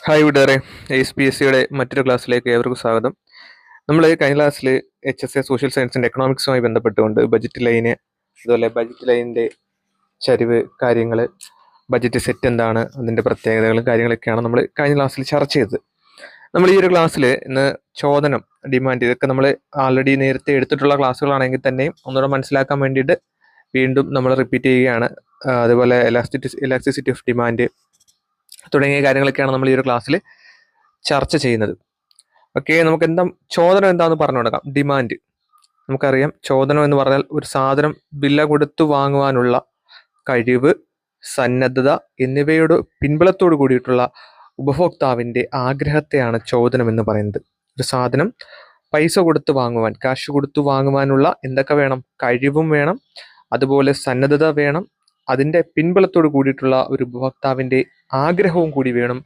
Hi കൂട്ടുകാരെ, HPSCയുടെ മറ്റൊരു ക്ലാസ്സിലേക്ക് ഏവർക്കും സ്വാഗതം. നമ്മൾ കഴിഞ്ഞ ക്ലാസ്സിൽ HSA സോഷ്യൽ സയൻസിൻ്റെ എക്കണോമിക്സുമായി ബന്ധപ്പെട്ടുകൊണ്ട് ബജറ്റ് ലൈന്, അതുപോലെ ബജറ്റ് ലൈനിൻ്റെ ചരിവ് കാര്യങ്ങൾ, ബജറ്റ് സെറ്റ് എന്താണ്, അതിൻ്റെ പ്രത്യേകതകളും കാര്യങ്ങളൊക്കെയാണ് നമ്മൾ കഴിഞ്ഞ ക്ലാസ്സിൽ ചർച്ച ചെയ്തത്. നമ്മൾ ഈ ഒരു ക്ലാസ്സിൽ ഇന്ന് ചോദനം, ഡിമാൻഡ്, ഇതൊക്കെ നമ്മൾ ആൾറെഡി നേരത്തെ എടുത്തിട്ടുള്ള ക്ലാസ്സുകളാണെങ്കിൽ തന്നെയും ഒന്നുകൂടെ മനസ്സിലാക്കാൻ വേണ്ടിയിട്ട് വീണ്ടും നമ്മൾ റിപ്പീറ്റ് ചെയ്യുകയാണ്. അതുപോലെ ഇലാസ്റ്റിസിറ്റി ഓഫ് ഡിമാൻഡ് തുടങ്ങിയ കാര്യങ്ങളൊക്കെയാണ് നമ്മൾ ഈ ഒരു ക്ലാസ്സിൽ ചർച്ച ചെയ്യുന്നത്. ഓക്കെ, നമുക്ക് ചോദനം എന്താണെന്ന് പറഞ്ഞു കൊടുക്കാം. ഡിമാൻഡ് നമുക്കറിയാം. ചോദനം എന്ന് പറഞ്ഞാൽ ഒരു സാധനം വില കൊടുത്തു വാങ്ങുവാനുള്ള കഴിവ്, സന്നദ്ധത എന്നിവയുടെ പിൻബലത്തോട് കൂടിയിട്ടുള്ള ഉപഭോക്താവിൻ്റെ ആഗ്രഹത്തെയാണ് ചോദനം എന്ന് പറയുന്നത്. ഒരു സാധനം പൈസ കൊടുത്ത് വാങ്ങുവാൻ, കാശ് കൊടുത്തു വാങ്ങുവാനുള്ള എന്തൊക്കെ വേണം? കഴിവും വേണം, അതുപോലെ സന്നദ്ധത വേണം, അതിൻ്റെ പിൻബലത്തോട് കൂടിയിട്ടുള്ള ഒരു ഉപഭോക്താവിൻ്റെ ആഗ്രഹവും കൂടി വേണം.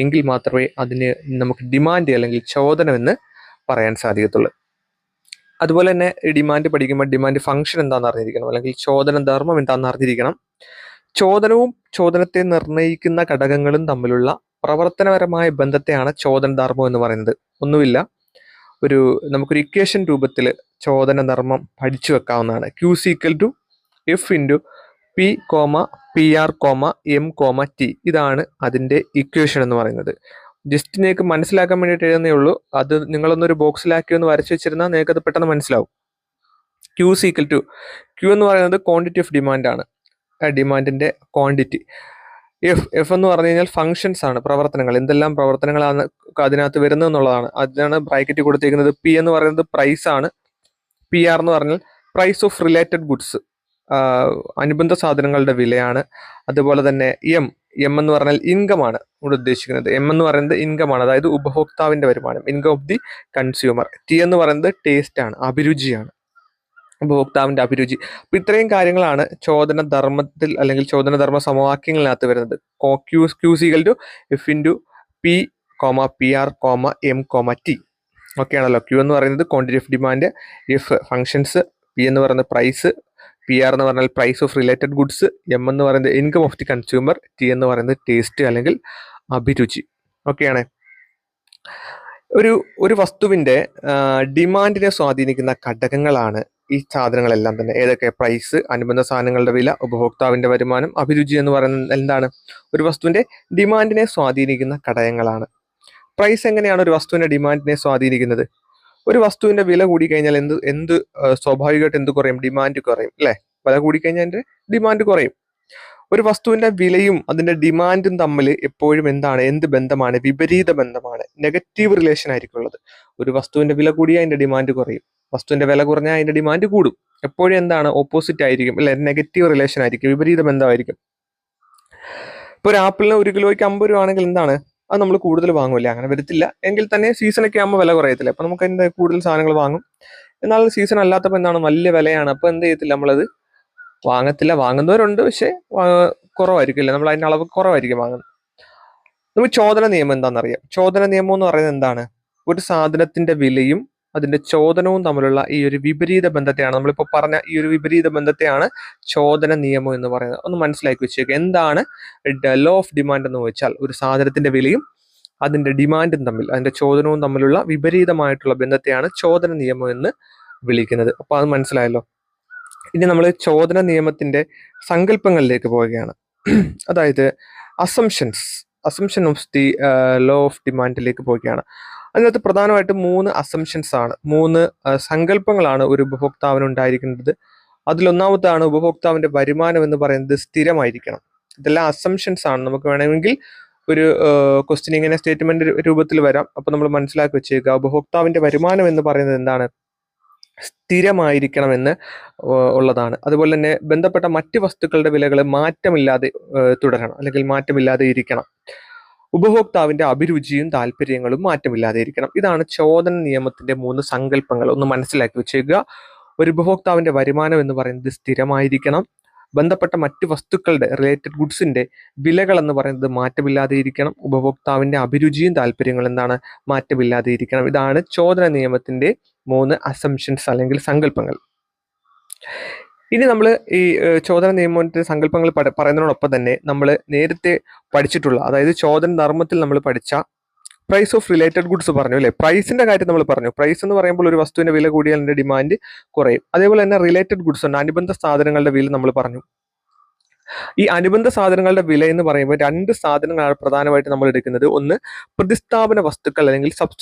എങ്കിൽ മാത്രമേ അതിന് നമുക്ക് ഡിമാൻഡ് അല്ലെങ്കിൽ ചോദനം എന്ന് പറയാൻ സാധിക്കത്തുള്ളൂ. അതുപോലെ തന്നെ ഡിമാൻഡ് പഠിക്കുമ്പോൾ ഡിമാൻഡ് ഫംഗ്ഷൻ എന്താണെന്ന് അറിഞ്ഞിരിക്കണം, അല്ലെങ്കിൽ ചോദന ധർമ്മം എന്താണെന്ന് അറിഞ്ഞിരിക്കണം. ചോദനവും ചോദനത്തെ നിർണ്ണയിക്കുന്ന ഘടകങ്ങളും തമ്മിലുള്ള പ്രവർത്തനപരമായ ബന്ധത്തെയാണ് ചോദന ധർമ്മം എന്ന് പറയുന്നത്. ഒന്നുമില്ല, നമുക്കൊരു ഇക്വേഷൻ രൂപത്തിൽ ചോദന ധർമ്മം പഠിച്ചു വെക്കാവുന്നതാണ്. Q=F P, PR, M, T. ഇതാണ് അതിൻ്റെ ഇക്വേഷൻ എന്ന് പറയുന്നത്. ജസ്റ്റ് നിങ്ങൾക്ക് മനസ്സിലാക്കാൻ വേണ്ടിയിട്ട് എഴുതുന്നേ ഉള്ളൂ. അത് നിങ്ങളൊന്നൊരു ബോക്സിലാക്കി ഒന്ന് വരച്ചു വെച്ചിരുന്നാൽ നിങ്ങൾക്ക് അത് പെട്ടെന്ന് മനസ്സിലാവും. Q എന്ന് പറയുന്നത് ക്വാണ്ടിറ്റി ഓഫ് ഡിമാൻഡ് ആണ്, ഡിമാൻഡിൻ്റെ ക്വാണ്ടിറ്റി. F എന്ന് പറഞ്ഞു കഴിഞ്ഞാൽ ഫങ്ഷൻസ് ആണ്, പ്രവർത്തനങ്ങൾ, എന്തെല്ലാം പ്രവർത്തനങ്ങളാണ് അതിനകത്ത് വരുന്നത് എന്നുള്ളതാണ്. അതിനാണ് ബ്രാക്കറ്റ് കൊടുത്തിരിക്കുന്നത്. P എന്ന് പറയുന്നത് പ്രൈസ് ആണ്. PR എന്ന് പറഞ്ഞാൽ പ്രൈസ് ഓഫ് റിലേറ്റഡ് ഗുഡ്സ്, അനുബന്ധ സാധനങ്ങളുടെ വിലയാണ്. അതുപോലെ തന്നെ എം എന്ന് പറഞ്ഞാൽ ഇൻകം ആണ് ഇവിടെ ഉദ്ദേശിക്കുന്നത്. M എന്ന് പറയുന്നത് ഇൻകം ആണ്, അതായത് ഉപഭോക്താവിന്റെ വരുമാനം, income of the consumer. T എന്ന് പറയുന്നത് ടേസ്റ്റ് ആണ്, അഭിരുചിയാണ്, ഉപഭോക്താവിന്റെ അഭിരുചി. അപ്പൊ ഇത്രയും കാര്യങ്ങളാണ് ചോദന ധർമ്മത്തിൽ അല്ലെങ്കിൽ ചോദന ധർമ്മ സമവാക്യങ്ങളിനകത്ത് വരുന്നത്. Q=F P, PR, M, T. Okay ആണല്ലോ. Q എന്ന് പറയുന്നത് quantity of demand, F functions, P എന്ന് പറയുന്നത് പ്രൈസ്, PR എന്ന് പറഞ്ഞാൽ price of related goods, M എന്ന് പറയുന്നത് income of the consumer, T എന്ന് പറയുന്നത് ടേസ്റ്റ് അല്ലെങ്കിൽ അഭിരുചി. ഓക്കെയാണ്. ഒരു വസ്തുവിൻ്റെ ഡിമാൻഡിനെ സ്വാധീനിക്കുന്ന ഘടകങ്ങളാണ് ഈ സാധനങ്ങളെല്ലാം തന്നെ. ഏതൊക്കെ? പ്രൈസ്, അനുബന്ധ സാധനങ്ങളുടെ വില, ഉപഭോക്താവിന്റെ വരുമാനം, അഭിരുചി എന്ന് പറയുന്നത് എന്താണ്? ഒരു വസ്തുവിന്റെ ഡിമാൻഡിനെ സ്വാധീനിക്കുന്ന ഘടകങ്ങളാണ്. പ്രൈസ് എങ്ങനെയാണ് ഒരു വസ്തുവിന്റെ ഡിമാൻഡിനെ സ്വാധീനിക്കുന്നത്? ഒരു വസ്തുവിന്റെ വില കൂടിക്കഴിഞ്ഞാൽ സ്വാഭാവികമായിട്ട് എന്ത് കുറയും? ഡിമാൻഡ് കുറയും, അല്ലെ? വില കൂടിക്കഴിഞ്ഞാൽ അതിന്റെ ഡിമാൻഡ് കുറയും. ഒരു വസ്തുവിന്റെ വിലയും അതിന്റെ ഡിമാൻഡും തമ്മിൽ എപ്പോഴും എന്ത് ബന്ധമാണ്? വിപരീത ബന്ധമാണ്, നെഗറ്റീവ് റിലേഷൻ ആയിരിക്കും ഉള്ളത്. ഒരു വസ്തുവിന്റെ വില കൂടിയാൽ അതിന്റെ ഡിമാൻഡ് കുറയും, വസ്തുവിന്റെ വില കുറഞ്ഞാൽ അതിന്റെ ഡിമാൻഡ് കൂടും. എപ്പോഴും ഓപ്പോസിറ്റ് ആയിരിക്കും, അല്ലെ? നെഗറ്റീവ് റിലേഷൻ ആയിരിക്കും, വിപരീത ബന്ധമായിരിക്കും. ഇപ്പൊ ഒരു ആപ്പിളിന് 1 കിലോയ്ക്ക് 50 രൂപ ആണെങ്കിൽ അത് നമ്മൾ കൂടുതൽ വാങ്ങൂല്ലേ? അങ്ങനെ വരത്തില്ല. എങ്കിൽ തന്നെ സീസണൊക്കെ ആകുമ്പോൾ വില കുറയത്തില്ല, അപ്പൊ നമുക്ക് അതിന്റെ കൂടുതൽ സാധനങ്ങൾ വാങ്ങും. എന്നാൽ സീസൺ അല്ലാത്തപ്പോൾ വലിയ വിലയാണ്, അപ്പൊ എന്ത് ചെയ്യത്തില്ല, നമ്മളത് വാങ്ങത്തില്ല. വാങ്ങുന്നവരുണ്ട്, പക്ഷെ കുറവായിരിക്കില്ല, നമ്മൾ അതിന്റെ അളവ് കുറവായിരിക്കും വാങ്ങുന്നത്. നമുക്ക് ചോദന നിയമം എന്താണെന്നറിയാം. ചോദന നിയമം എന്ന് പറയുന്നത് എന്താണ്? ഒരു സാധനത്തിന്റെ വിലയും അതിന്റെ ചോദനവും തമ്മിലുള്ള ഈ ഒരു വിപരീത ബന്ധത്തെയാണ്, നമ്മളിപ്പോൾ പറഞ്ഞ ഈ ഒരു വിപരീത ബന്ധത്തെയാണ് ചോദന നിയമം എന്ന് പറയുന്നത്. ഒന്ന് മനസ്സിലാക്കി വെച്ചേക്കുക. എന്താണ് ലോ ഓഫ് ഡിമാൻഡ് എന്ന് വെച്ചാൽ ഒരു സാധനത്തിന്റെ വിലയും അതിന്റെ ഡിമാൻഡും തമ്മിൽ, അതിന്റെ ചോദനവും തമ്മിലുള്ള വിപരീതമായിട്ടുള്ള ബന്ധത്തെയാണ് ചോദന നിയമം എന്ന് വിളിക്കുന്നത്. അപ്പൊ അത് മനസ്സിലായല്ലോ. ഇനി നമ്മൾ ചോദന നിയമത്തിന്റെ സങ്കല്പങ്ങളിലേക്ക് പോവുകയാണ്. അതായത് assumption of the law of ഡിമാൻഡിലേക്ക് പോവുകയാണ്. അതിനകത്ത് പ്രധാനമായിട്ട് 3 അസംഷൻസ് ആണ്, 3 സങ്കല്പങ്ങളാണ് ഒരു ഉപഭോക്താവിന് ഉണ്ടായിരിക്കുന്നത്. അതിലൊന്നാമത്താണ് ഉപഭോക്താവിന്റെ വരുമാനം എന്ന് പറയുന്നത് സ്ഥിരമായിരിക്കണം. ഇതെല്ലാം അസംഷൻസ് ആണ്. നമുക്ക് വേണമെങ്കിൽ ഒരു ക്വസ്റ്റ്യൻ ഇങ്ങനെ സ്റ്റേറ്റ്മെന്റ് രൂപത്തിൽ വരാം. അപ്പൊ നമ്മൾ മനസ്സിലാക്കി വെച്ചേക്കുക, ഉപഭോക്താവിന്റെ വരുമാനം എന്ന് പറയുന്നത് എന്താണ്? സ്ഥിരമായിരിക്കണമെന്ന് ഉള്ളതാണ്. അതുപോലെ തന്നെ ബന്ധപ്പെട്ട മറ്റ് വസ്തുക്കളുടെ വിലകൾ മാറ്റമില്ലാതെ തുടരണം, അല്ലെങ്കിൽ മാറ്റമില്ലാതെ ഇരിക്കണം. ഉപഭോക്താവിന്റെ അഭിരുചിയും താല്പര്യങ്ങളും മാറ്റമില്ലാതെ ഇരിക്കണം. ഇതാണ് ചോദന നിയമത്തിന്റെ 3 സങ്കല്പങ്ങൾ. ഒന്ന് മനസ്സിലാക്കി വെച്ചേക്കുക. ഒരു ഉപഭോക്താവിന്റെ വരുമാനം എന്ന് പറയുന്നത് സ്ഥിരമായിരിക്കണം. ബന്ധപ്പെട്ട മറ്റ് വസ്തുക്കളുടെ റിലേറ്റഡ് ഗുഡ്സിന്റെ വിലകൾ എന്ന് പറയുന്നത് മാറ്റമില്ലാതെ ഇരിക്കണം. ഉപഭോക്താവിന്റെ അഭിരുചിയും താല്പര്യങ്ങളും മാറ്റമില്ലാതെ ഇരിക്കണം. ഇതാണ് ചോദന നിയമത്തിന്റെ 3 അസംഷൻസ് അല്ലെങ്കിൽ സങ്കല്പങ്ങൾ. ഇനി നമ്മൾ ഈ ചോദന നിയമത്തിന്റെ സങ്കല്പങ്ങൾ പറയുന്നതിനോടൊപ്പം തന്നെ നമ്മൾ നേരത്തെ പഠിച്ചിട്ടുള്ള, അതായത് ചോദന ധർമ്മത്തിൽ നമ്മൾ പഠിച്ച പ്രൈസ് ഓഫ് റിലേറ്റഡ് ഗുഡ്സ് പറഞ്ഞു അല്ലേ. പ്രൈസിന്റെ കാര്യം നമ്മൾ പറഞ്ഞു. പ്രൈസ് എന്ന് പറയുമ്പോൾ ഒരു വസ്തുവിന്റെ വില കൂടിയാൽ അതിന്റെ ഡിമാൻഡ് കുറയും. അതേപോലെ തന്നെ റിലേറ്റഡ് ഗുഡ്സ് ഉണ്ട്, അനുബന്ധ സാധനങ്ങളുടെ വില നമ്മൾ പറഞ്ഞു. ഈ അനുബന്ധ സാധനങ്ങളുടെ വില എന്ന് പറയുമ്പോൾ രണ്ട് സാധനങ്ങളാണ് പ്രധാനമായിട്ട് നമ്മൾ എടുക്കുന്നത്. ഒന്ന് പ്രതിസ്ഥാപന വസ്തുക്കൾ അല്ലെങ്കിൽ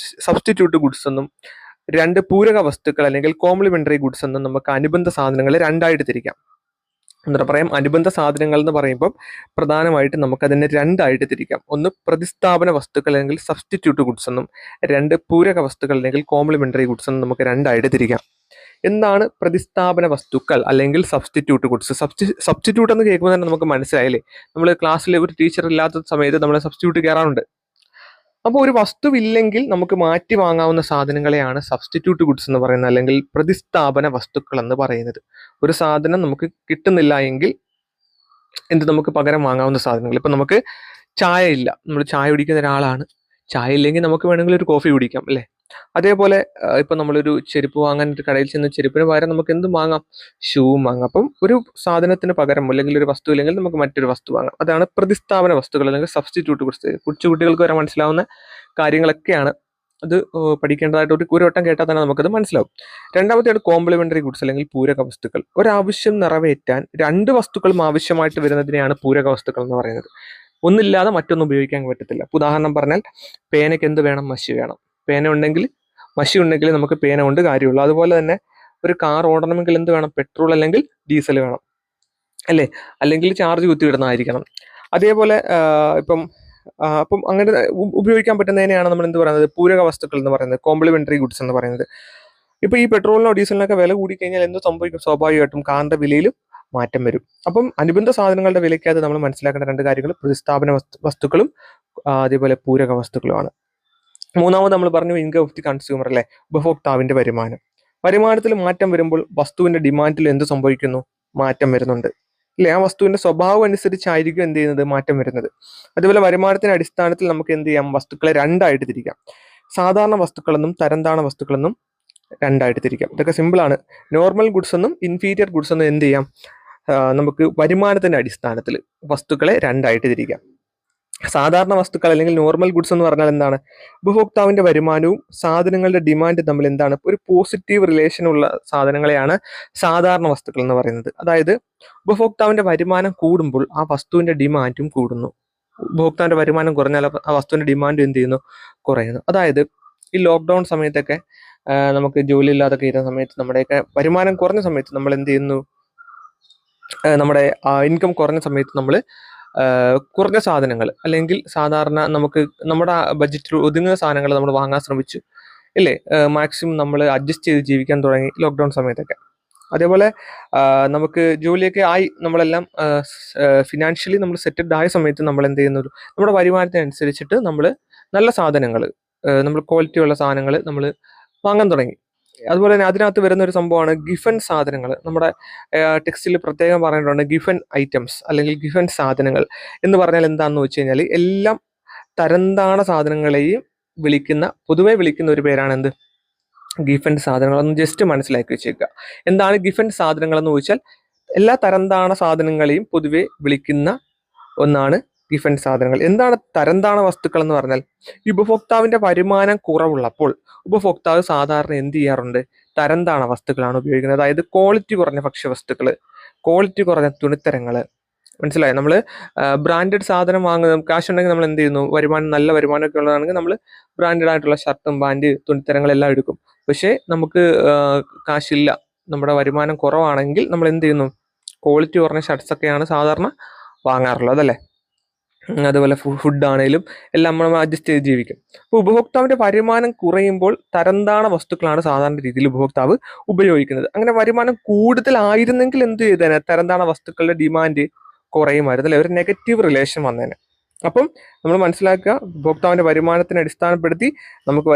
സബ്സ്റ്റിറ്റ്യൂട്ട് ഗുഡ്സ് എന്നും, രണ്ട് പൂരക വസ്തുക്കൾ അല്ലെങ്കിൽ കോംപ്ലിമെന്ററി ഗുഡ്സ് എന്നും നമുക്ക് അനുബന്ധ സാധനങ്ങളെ രണ്ടായിട്ട് തിരിക്കാം. എന്നിട്ട് പറയാം, അനുബന്ധ സാധനങ്ങൾ എന്ന് പറയുമ്പോൾ പ്രധാനമായിട്ട് നമുക്കതിനെ രണ്ടായിട്ട് തിരിക്കാം. ഒന്ന് പ്രതിസ്ഥാപന വസ്തുക്കൾ അല്ലെങ്കിൽ സബ്സ്റ്റിറ്റ്യൂട്ട് ഗുഡ്സ് എന്നും, രണ്ട് പൂരക വസ്തുക്കൾ അല്ലെങ്കിൽ കോംപ്ലിമെന്ററി ഗുഡ്സ് എന്നും നമുക്ക് രണ്ടായിട്ട് തിരിക്കാം. എന്താണ് പ്രതിസ്ഥാപന വസ്തുക്കൾ അല്ലെങ്കിൽ സബ്സ്റ്റിറ്റ്യൂട്ട് ഗുഡ്സ്? സബ്സ്റ്റിറ്റ്യൂട്ട് എന്ന് കേൾക്കുമ്പോൾ തന്നെ നമുക്ക് മനസ്സിലായില്ലേ, നമ്മൾ ക്ലാസ്സിൽ ഒരു ടീച്ചർ ഇല്ലാത്ത സമയത്ത് നമ്മൾ സബ്സ്റ്റിറ്റ്യൂട്ട് കയറാറുണ്ട്. അപ്പോൾ ഒരു വസ്തുവില്ലെങ്കിൽ നമുക്ക് മാറ്റി വാങ്ങാവുന്ന സാധനങ്ങളെയാണ് സബ്സ്റ്റിറ്റ്യൂട്ട് ഗുഡ്സ് എന്ന് പറയുന്നത്, അല്ലെങ്കിൽ പ്രതിസ്ഥാപന വസ്തുക്കൾ എന്ന് പറയുന്നത്. ഒരു സാധനം നമുക്ക് കിട്ടുന്നില്ല എങ്കിൽ നമുക്ക് പകരം വാങ്ങാവുന്ന സാധനങ്ങൾ. ഇപ്പം നമുക്ക് ചായ ഇല്ല, നമ്മൾ ചായ കുടിക്കുന്ന ഒരാളാണ്, ചായ ഇല്ലെങ്കിൽ നമുക്ക് വേണമെങ്കിൽ ഒരു കോഫി കുടിക്കാം അല്ലേ. അതേപോലെ ഇപ്പം നമ്മളൊരു ചെരുപ്പ് വാങ്ങാൻ ഒരു കടയിൽ ചെന്ന് ചെരുപ്പിന് പകരം നമുക്ക് എന്തും വാങ്ങാം, ഷൂവും വാങ്ങാം. അപ്പം ഒരു സാധനത്തിന് പകരം അല്ലെങ്കിൽ ഒരു വസ്തു ഇല്ലെങ്കിൽ നമുക്ക് മറ്റൊരു വസ്തു വാങ്ങാം. അതാണ് പ്രതിസ്ഥാപന വസ്തുക്കൾ അല്ലെങ്കിൽ സബ്സ്റ്റിറ്റ്യൂട്ട് ഗുഡ്സ്. കൊച്ചുകുട്ടികൾക്ക് വരെ മനസ്സിലാവുന്ന കാര്യങ്ങളൊക്കെയാണ്. അത് പഠിക്കേണ്ടതായിട്ട് ഒരു വട്ടം കേട്ടാൽ തന്നെ നമുക്കത് മനസ്സിലാവും. രണ്ടാമത്തെയാണ് കോംപ്ലിമെന്ററി ഗുഡ്സ് അല്ലെങ്കിൽ പൂരക വസ്തുക്കൾ. ഒരാവശ്യം നിറവേറ്റാൻ രണ്ട് വസ്തുക്കളും ആവശ്യമായിട്ട് വരുന്നതിനെയാണ് പൂരക വസ്തുക്കൾ എന്ന് പറയുന്നത്. ഒന്നില്ലാതെ മറ്റൊന്നും ഉപയോഗിക്കാൻ പറ്റത്തില്ല. ഉദാഹരണം പറഞ്ഞാൽ, പേനയ്ക്ക് എന്ത് വേണം? മഷി വേണം. പേന ഉണ്ടെങ്കിൽ, മഷി ഉണ്ടെങ്കിൽ നമുക്ക് പേന കൊണ്ട് കാര്യമുള്ളൂ. അതുപോലെ തന്നെ ഒരു കാർ ഓടണമെങ്കിൽ എന്ത് വേണം? പെട്രോൾ അല്ലെങ്കിൽ ഡീസൽ വേണം അല്ലേ, അല്ലെങ്കിൽ ചാർജ് കുത്തിയിടുന്നതായിരിക്കണം. അതേപോലെ അപ്പം അങ്ങനെ ഉപയോഗിക്കാൻ പറ്റുന്നതിനെയാണ് നമ്മൾ എന്ത് പറയുന്നത്? പൂരക വസ്തുക്കൾ എന്ന് പറയുന്നത്, കോംപ്ലിമെന്ററി ഗുഡ്സ് എന്ന് പറയുന്നത്. ഇപ്പൊ ഈ പെട്രോളിനോ ഡീസലിനൊക്കെ വില കൂടിക്കഴിഞ്ഞാൽ എന്ത് സംഭവിക്കും? സ്വാഭാവികമായിട്ടും കാറിന്റെ വിലയിലും മാറ്റം വരും. അപ്പം അനുബന്ധ സാധനങ്ങളുടെ വിലയ്ക്കകത്ത് നമ്മൾ മനസ്സിലാക്കേണ്ട രണ്ട് കാര്യങ്ങൾ പ്രതിസ്ഥാപന വസ്തുക്കളും അതേപോലെ പൂരക വസ്തുക്കളുമാണ്. മൂന്നാമത് നമ്മൾ പറഞ്ഞു ഇൻകം ഓഫ് ദി കൺസ്യൂമർ അല്ലെ, ഉപഭോക്താവിന്റെ വരുമാനം. വരുമാനത്തിൽ മാറ്റം വരുമ്പോൾ വസ്തുവിന്റെ ഡിമാൻഡിൽ എന്ത് സംഭവിക്കുന്നു? മാറ്റം വരുന്നുണ്ട് അല്ലെ. ആ വസ്തുവിന്റെ സ്വഭാവം അനുസരിച്ചായിരിക്കും എന്ത് ചെയ്യുന്നത്? മാറ്റം വരുന്നത്. അതുപോലെ വരുമാനത്തിന്റെ അടിസ്ഥാനത്തിൽ നമുക്ക് എന്ത് ചെയ്യാം? വസ്തുക്കളെ രണ്ടായിട്ട് തിരിക്കാം. സാധാരണ വസ്തുക്കളെന്നും തരംതാണ വസ്തുക്കളെന്നും രണ്ടായിട്ട് തിരിക്കാം. ഇതൊക്കെ സിമ്പിളാണ്. നോർമൽ ഗുഡ്സ് എന്നും ഇൻഫീരിയർ ഗുഡ്സ് എന്നും എന്ത് ചെയ്യാം? നമുക്ക് വരുമാനത്തിന്റെ അടിസ്ഥാനത്തിൽ വസ്തുക്കളെ രണ്ടായിട്ട് തിരിക്കാം. സാധാരണ വസ്തുക്കൾ അല്ലെങ്കിൽ നോർമൽ ഗുഡ്സ് എന്ന് പറഞ്ഞാൽ എന്താണ്? ഉപഭോക്താവിന്റെ വരുമാനവും സാധനങ്ങളുടെ ഡിമാൻഡും തമ്മിൽ എന്താണ്? ഒരു പോസിറ്റീവ് റിലേഷൻ ഉള്ള സാധനങ്ങളെയാണ് സാധാരണ വസ്തുക്കൾ എന്ന് പറയുന്നത്. അതായത് ഉപഭോക്താവിന്റെ വരുമാനം കൂടുമ്പോൾ ആ വസ്തുവിന്റെ ഡിമാൻഡും കൂടുന്നു. ഉപഭോക്താവിന്റെ വരുമാനം കുറഞ്ഞാൽ ആ വസ്തുവിന്റെ ഡിമാൻഡും എന്ത് ചെയ്യുന്നു? കുറയുന്നു. അതായത് ഈ ലോക്ക്ഡൗൺ സമയത്തൊക്കെ നമുക്ക് ജോലി ഇല്ലാതൊക്കെ ഇരുന്ന സമയത്ത്, നമ്മുടെയൊക്കെ വരുമാനം കുറഞ്ഞ സമയത്ത് നമ്മൾ എന്ത് ചെയ്യുന്നു? നമ്മുടെ ഇൻകം കുറഞ്ഞ സമയത്ത് നമ്മൾ കുറഞ്ഞ സാധനങ്ങൾ അല്ലെങ്കിൽ സാധാരണ നമുക്ക് നമ്മുടെ ബഡ്ജറ്റിൽ ഒതുങ്ങുന്ന സാധനങ്ങൾ നമ്മൾ വാങ്ങാൻ ശ്രമിച്ചു ഇല്ലേ. മാക്സിമം നമ്മൾ അഡ്ജസ്റ്റ് ചെയ്ത് ജീവിക്കാൻ തുടങ്ങി ലോക്ക്ഡൗൺ സമയത്തൊക്കെ. അതേപോലെ നമുക്ക് ജോലിയൊക്കെ ആയി, നമ്മളെല്ലാം ഫിനാൻഷ്യലി നമ്മൾ സെറ്റിൽഡ് ആയ സമയത്ത് നമ്മൾ എന്ത് ചെയ്യുന്നു? നമ്മുടെ വരുമാനത്തിനനുസരിച്ചിട്ട് നമ്മൾ നല്ല സാധനങ്ങൾ, നമ്മൾ ക്വാളിറ്റി ഉള്ള സാധനങ്ങൾ നമ്മൾ വാങ്ങാൻ തുടങ്ങി. അതുപോലെ തന്നെ അതിനകത്ത് വരുന്ന ഒരു സംഭവമാണ് ഗിഫൻ സാധനങ്ങൾ. നമ്മുടെ ടെക്സ്റ്റിൽ പ്രത്യേകം പറഞ്ഞിട്ടുണ്ട് ഗിഫൻ ഐറ്റംസ് അല്ലെങ്കിൽ ഗിഫൻ സാധനങ്ങൾ എന്ന് പറഞ്ഞാൽ എന്താണെന്ന് വെച്ച് കഴിഞ്ഞാൽ എല്ലാം തരംതാണ സാധനങ്ങളെയും പൊതുവെ വിളിക്കുന്ന ഒരു പേരാണ് എന്ത്? ഗിഫൻ സാധനങ്ങൾ. ഒന്ന് ജസ്റ്റ് മനസ്സിലാക്കി വെച്ചേക്കുക. എന്താണ് ഗിഫൻ സാധനങ്ങൾ എന്ന് ചോദിച്ചാൽ എല്ലാ തരംതാണ സാധനങ്ങളെയും പൊതുവെ വിളിക്കുന്ന ഒന്നാണ് ഗിഫൻ സാധനങ്ങൾ. എന്താണ് തരംതാണ വസ്തുക്കൾ എന്ന് പറഞ്ഞാൽ, ഉപഭോക്താവിന്റെ വരുമാനം കുറവുള്ളപ്പോൾ ഉപഭോക്താവ് സാധാരണ എന്ത് ചെയ്യാറുണ്ട്? തരംതാണ വസ്തുക്കളാണ് ഉപയോഗിക്കുന്നത്. അതായത് ക്വാളിറ്റി കുറഞ്ഞ ഭക്ഷ്യവസ്തുക്കൾ, ക്വാളിറ്റി കുറഞ്ഞ തുണിത്തരങ്ങൾ. മനസ്സിലായോ? നമ്മൾ ബ്രാൻഡഡ് സാധനം വാങ്ങുന്ന കാശ് ഉണ്ടെങ്കിൽ നമ്മൾ എന്ത് ചെയ്യുന്നു? നല്ല വരുമാനമൊക്കെ ഉള്ളതാണെങ്കിൽ നമ്മൾ ബ്രാൻഡഡ് ആയിട്ടുള്ള ഷർട്ടും പാൻറ് തുണിത്തരങ്ങളെല്ലാം എടുക്കും. പക്ഷേ നമുക്ക് കാശില്ല, നമ്മുടെ വരുമാനം കുറവാണെങ്കിൽ നമ്മൾ എന്ത് ചെയ്യുന്നു? ക്വാളിറ്റി കുറഞ്ഞ ഷർട്ട്സൊക്കെയാണ് സാധാരണ വാങ്ങാറുള്ളത് അല്ലേ. അതുപോലെ ഫുഡ് ആണെങ്കിലും എല്ലാം നമ്മൾ അഡ്ജസ്റ്റ് ചെയ്ത് ജീവിക്കും. അപ്പോൾ ഉപഭോക്താവിന്റെ വരുമാനം കുറയുമ്പോൾ തരംതാണ വസ്തുക്കളാണ് സാധാരണ രീതിയിൽ ഉപഭോക്താവ് ഉപയോഗിക്കുന്നത്. അങ്ങനെ വരുമാനം കൂടുതലായിരുന്നെങ്കിൽ എന്ത് ചെയ്തേനെ? തരംതാണ വസ്തുക്കളുടെ ഡിമാൻഡ് കുറയുമായിരുന്നു അല്ലെ, ഒരു നെഗറ്റീവ് റിലേഷൻ വന്നേനെ. അപ്പം നമ്മൾ മനസ്സിലാക്കുക, ഉപഭോക്താവിന്റെ വരുമാനത്തിനെ അടിസ്ഥാനപ്പെടുത്തി നമുക്ക്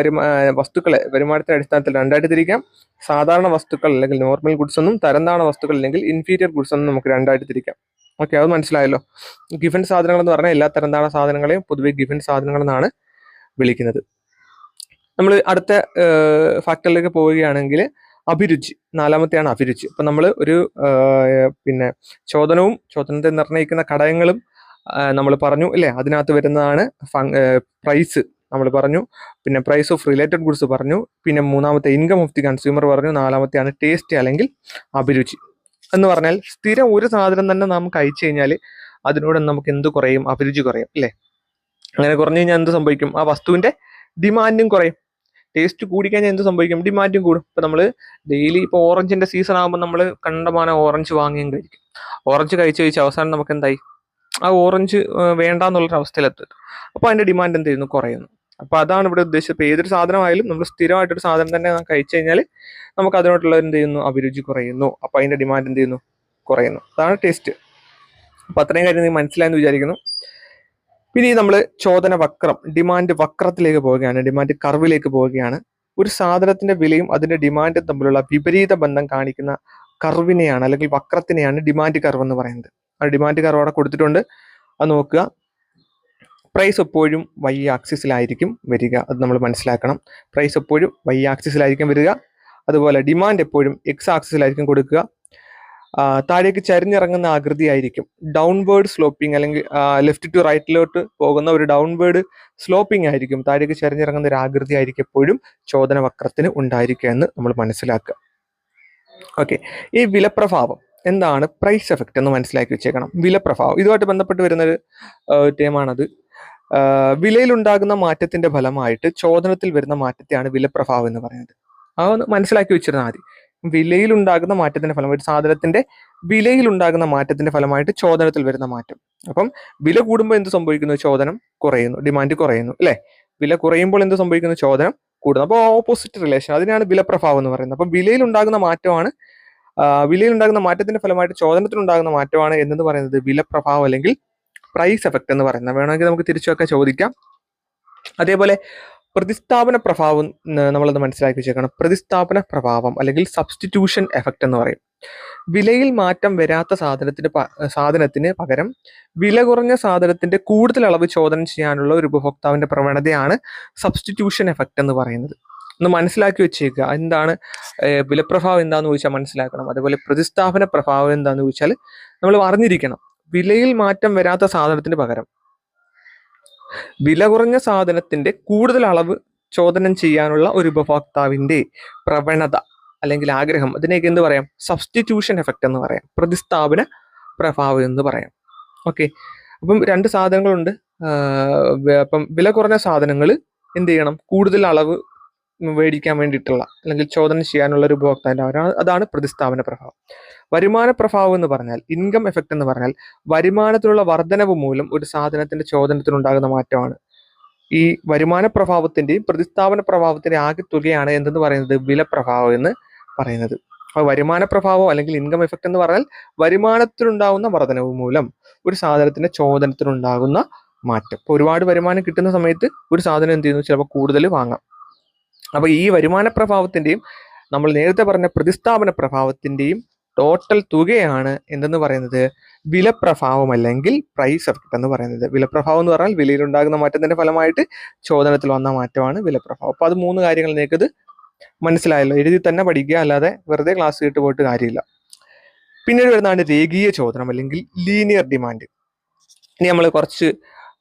വസ്തുക്കളെ വരുമാനത്തിന്റെ അടിസ്ഥാനത്തിൽ രണ്ടായിട്ട് തിരിക്കാം. സാധാരണ വസ്തുക്കൾ അല്ലെങ്കിൽ നോർമൽ ഗുഡ്സ് എന്നും തരംതാണ വസ്തുക്കൾ അല്ലെങ്കിൽ ഇൻഫീരിയർ ഗുഡ്സ് എന്നും നമുക്ക് രണ്ടായിട്ട് തിരിക്കാം. ഓക്കെ, അത് മനസ്സിലായല്ലോ. ഗിഫൻ സാധനങ്ങൾ എന്ന് പറഞ്ഞാൽ എല്ലാ തരംതാണ സാധനങ്ങളെയും പൊതുവെ ഗിഫൻ സാധനങ്ങൾ എന്നാണ് വിളിക്കുന്നത്. നമ്മൾ അടുത്ത ഫാക്ടറിലേക്ക് പോവുകയാണെങ്കിൽ അഭിരുചി, നാലാമത്തെയാണ് അഭിരുചി. അപ്പൊ നമ്മൾ ഒരു പിന്നെ ചോദനത്തെ നിർണ്ണയിക്കുന്ന ഘടകങ്ങളും നമ്മൾ പറഞ്ഞു അല്ലേ. അതിനകത്ത് വരുന്നതാണ് പ്രൈസ് നമ്മൾ പറഞ്ഞു, പിന്നെ പ്രൈസ് ഓഫ് റിലേറ്റഡ് ഗുഡ്സ് പറഞ്ഞു, പിന്നെ മൂന്നാമത്തെ ഇൻകം ഓഫ് ദി കൺസ്യൂമർ പറഞ്ഞു, നാലാമത്തെയാണ് ടേസ്റ്റ് അല്ലെങ്കിൽ അഭിരുചി. എന്ന് പറഞ്ഞാൽ സ്ഥിരം ഒരു സാധനം തന്നെ നാം കഴിച്ചു കഴിഞ്ഞാൽ അതിനോട് നമുക്ക് എന്ത് കുറയും? അഭിരുചി കുറയും അല്ലേ. അങ്ങനെ കുറഞ്ഞു കഴിഞ്ഞാൽ എന്ത് സംഭവിക്കും? ആ വസ്തുവിന്റെ ഡിമാൻഡും കുറയും. ടേസ്റ്റ് കൂടിക്കഴിഞ്ഞാൽ എന്ത് സംഭവിക്കും? ഡിമാൻഡും കൂടും. ഇപ്പൊ നമ്മൾ ഡെയിലി ഇപ്പോൾ ഓറഞ്ചിന്റെ സീസൺ ആകുമ്പോൾ നമ്മൾ കണ്ടമാനം ഓറഞ്ച് വാങ്ങിയും കഴിക്കും. ഓറഞ്ച് കഴിച്ച് അവസാനം നമുക്ക് എന്തായി? ആ ഓറഞ്ച് വേണ്ടാന്നുള്ളൊരു അവസ്ഥയിലെത്തും. അപ്പോൾ അതിന്റെ ഡിമാൻഡ് എന്ത് ചെയ്യുന്നു? കുറയുന്നു. അപ്പൊ അതാണ് ഇവിടെ ഉദ്ദേശിച്ചത്. ഇപ്പൊ ഏതൊരു സാധനമായാലും നമ്മൾ സ്ഥിരമായിട്ടൊരു സാധനം തന്നെ കഴിച്ചു കഴിഞ്ഞാൽ നമുക്ക് അതിനോട്ടുള്ള എന്ത് ചെയ്യുന്നു? അഭിരുചി കുറയുന്നു. അപ്പൊ അതിന്റെ ഡിമാൻഡ് എന്ത് ചെയ്യുന്നു? കുറയുന്നു. അതാണ് ടേസ്റ്റ്. അപ്പൊ അത്രയും കാര്യം നിങ്ങൾ മനസ്സിലായെന്ന് വിചാരിക്കുന്നു. പിന്നെ നമ്മൾ ചോദന വക്രം, ഡിമാൻഡ് വക്രത്തിലേക്ക് പോവുകയാണ്, ഡിമാൻഡ് കർവിലേക്ക് പോവുകയാണ്. ഒരു സാധനത്തിന്റെ വിലയും അതിന്റെ ഡിമാൻഡും തമ്മിലുള്ള വിപരീത ബന്ധം കാണിക്കുന്ന കർവിനെയാണ് അല്ലെങ്കിൽ വക്രത്തിനെയാണ് ഡിമാൻഡ് കർവ് എന്ന് പറയുന്നത്. ആ ഡിമാൻഡ് കർവ് അവിടെ കൊടുത്തിട്ടുണ്ട്, അത് നോക്കുക. പ്രൈസ് എപ്പോഴും വൈ ആക്സിസിലായിരിക്കും വരിക, അത് നമ്മൾ മനസ്സിലാക്കണം. പ്രൈസ് എപ്പോഴും വൈ ആക്സിസിലായിരിക്കും വരിക. അതുപോലെ ഡിമാൻഡ് എപ്പോഴും എക്സ് ആക്സിസിലായിരിക്കും കൊടുക്കുക. താഴേക്ക് ചരിഞ്ഞിറങ്ങുന്ന ആകൃതി ആയിരിക്കും. ഡൗൺവേർഡ് സ്ലോപ്പിംഗ് അല്ലെങ്കിൽ ലെഫ്റ്റ് ടു റൈറ്റിലോട്ട് പോകുന്ന ഒരു ഡൗൺവേർഡ് സ്ലോപ്പിംഗ് ആയിരിക്കും. താഴേക്ക് ചരിഞ്ഞിറങ്ങുന്ന ഒരു ആകൃതി ആയിരിക്കും എപ്പോഴും ചോദന വക്രത്തിന് ഉണ്ടായിരിക്കുക എന്ന് നമ്മൾ മനസ്സിലാക്കുക. ഓക്കെ, ഈ വിലപ്രഭാവം എന്താണ്? പ്രൈസ് എഫക്റ്റ് എന്ന് മനസ്സിലാക്കി വെച്ചേക്കണം. വിലപ്രഭാവം ഇതുമായിട്ട് ബന്ധപ്പെട്ട് വരുന്നൊരു ടേമാണത്. വിലയിലുണ്ടാകുന്ന മാറ്റത്തിന്റെ ഫലമായിട്ട് ചോദനത്തിൽ വരുന്ന മാറ്റത്തെയാണ് വിലപ്രഭാവം എന്ന് പറയുന്നത്. അതൊന്ന് മനസ്സിലാക്കി വെച്ചിരുന്നാൽ മതി. വിലയിലുണ്ടാകുന്ന മാറ്റത്തിന്റെ ഫലം, ഒരു സാധനത്തിന്റെ വിലയിലുണ്ടാകുന്ന മാറ്റത്തിന്റെ ഫലമായിട്ട് ചോദനത്തിൽ വരുന്ന മാറ്റം. അപ്പം വില കൂടുമ്പോൾ എന്ത് സംഭവിക്കുന്നു? ചോദനം കുറയുന്നു, ഡിമാൻഡ് കുറയുന്നു അല്ലെ. വില കുറയുമ്പോൾ എന്ത് സംഭവിക്കുന്നു? ചോദനം കൂടുന്നു. അപ്പോൾ ഓപ്പോസിറ്റ് റിലേഷൻ, അതിനാണ് വിലപ്രഭാവം എന്ന് പറയുന്നത്. അപ്പം വിലയിലുണ്ടാകുന്ന മാറ്റമാണ്, വിലയിലുണ്ടാകുന്ന മാറ്റത്തിന്റെ ഫലമായിട്ട് ചോദനത്തിലുണ്ടാകുന്ന മാറ്റമാണ് എന്നത് പറയുന്നത് വിലപ്രഭാവം അല്ലെങ്കിൽ പ്രൈസ് എഫക്റ്റ് എന്ന് പറയുന്നത്. വേണമെങ്കിൽ നമുക്ക് തിരിച്ചൊക്കെ ചോദിക്കാം. അതേപോലെ പ്രതിസ്ഥാപന പ്രഭാവം നമ്മളത് മനസ്സിലാക്കി വെച്ചേക്കണം. പ്രതിസ്ഥാപന പ്രഭാവം അല്ലെങ്കിൽ സബ്സ്റ്റിറ്റ്യൂഷൻ എഫക്റ്റ് എന്ന് പറയും. വിലയിൽ മാറ്റം വരാത്ത സാധനത്തിന് പകരം വില കുറഞ്ഞ സാധനത്തിന്റെ കൂടുതൽ അളവ് ചോദനം ചെയ്യാനുള്ള ഒരു ഉപഭോക്താവിന്റെ പ്രവണതയാണ് സബ്സ്റ്റിറ്റ്യൂഷൻ എഫക്റ്റ് എന്ന് പറയുന്നത്. ഒന്ന് മനസ്സിലാക്കി വെച്ചേക്കുക. എന്താണ് വിലപ്രഭാവം എന്താണെന്ന് ചോദിച്ചാൽ മനസ്സിലാക്കണം. അതേപോലെ പ്രതിസ്ഥാപന പ്രഭാവം എന്താണെന്ന് ചോദിച്ചാൽ നമ്മൾ അറിഞ്ഞിരിക്കണം. വിലയിൽ മാറ്റം വരാത്ത സാധനത്തിന് പകരം വില കുറഞ്ഞ സാധനത്തിന്റെ കൂടുതൽ അളവ് ചോദനം ചെയ്യാനുള്ള ഒരു ഉപഭോക്താവിന്റെ പ്രവണത അല്ലെങ്കിൽ ആഗ്രഹം, അതിനേക്ക് എന്ത് പറയാം? സബ്സ്റ്റിറ്റ്യൂഷൻ എഫക്റ്റ് എന്ന് പറയാം, പ്രതിസ്ഥാപന പ്രഭാവം എന്ന് പറയാം. ഓക്കെ, അപ്പം രണ്ട് സാധനങ്ങളുണ്ട്. അപ്പം വില കുറഞ്ഞ സാധനങ്ങൾ എന്ത് ചെയ്യണം? കൂടുതൽ അളവ് മേടിക്കാൻ വേണ്ടിയിട്ടുള്ള അല്ലെങ്കിൽ ചോദനം ചെയ്യാനുള്ള ഒരു ഉപഭോക്താവിന്റെ അതാണ് പ്രതിസ്ഥാപന പ്രഭാവം. വരുമാന പ്രഭാവം എന്ന് പറഞ്ഞാൽ, ഇൻകം എഫക്റ്റ് എന്ന് പറഞ്ഞാൽ വരുമാനത്തിലുള്ള വർധനവ് മൂലം ഒരു സാധനത്തിന്റെ ചോദനത്തിനുണ്ടാകുന്ന മാറ്റമാണ്. ഈ വരുമാന പ്രഭാവത്തിന്റെയും പ്രതിസ്ഥാപന പ്രഭാവത്തിന്റെ ആകെ തുകയാണ് എന്തെന്ന് പറയുന്നത്? വിലപ്രഭാവം എന്ന് പറയുന്നത്. അപ്പോൾ വരുമാന പ്രഭാവം അല്ലെങ്കിൽ ഇൻകം എഫക്റ്റ് എന്ന് പറഞ്ഞാൽ വരുമാനത്തിലുണ്ടാകുന്ന വർധനവ് മൂലം ഒരു സാധനത്തിന്റെ ചോദനത്തിനുണ്ടാകുന്ന മാറ്റം. ഇപ്പോൾ ഒരുപാട് വരുമാനം കിട്ടുന്ന സമയത്ത് ഒരു സാധനം എന്ത് ചെയ്യുന്നു? ചിലപ്പോൾ കൂടുതൽ വാങ്ങാം. അപ്പൊ ഈ വരുമാന പ്രഭാവത്തിന്റെയും നമ്മൾ നേരത്തെ പറഞ്ഞ പ്രതിസ്ഥാപന പ്രഭാവത്തിന്റെയും ടോട്ടൽ തുകയാണ് എന്തെന്ന് പറയുന്നത്? വിലപ്രഭാവം അല്ലെങ്കിൽ പ്രൈസ് എഫക്റ്റ് എന്ന് പറയുന്നത്. വിലപ്രഭാവം എന്ന് പറഞ്ഞാൽ വിലയിലുണ്ടാകുന്ന മാറ്റത്തിന്റെ ഫലമായിട്ട് ചോദനത്തിൽ വന്ന മാറ്റമാണ് വിലപ്രഭാവം. അപ്പൊ അത് മൂന്ന് കാര്യങ്ങൾ നിങ്ങൾക്കത് മനസ്സിലായല്ലോ. എഴുതി തന്നെ പഠിക്കുക, അല്ലാതെ വെറുതെ ക്ലാസ് കേട്ട് പോയിട്ട് കാര്യമില്ല. പിന്നീട് വരുന്നതാണ് രേഖീയ ചോദനം അല്ലെങ്കിൽ ലീനിയർ ഡിമാൻഡ്. ഇനി നമ്മൾ കുറച്ച്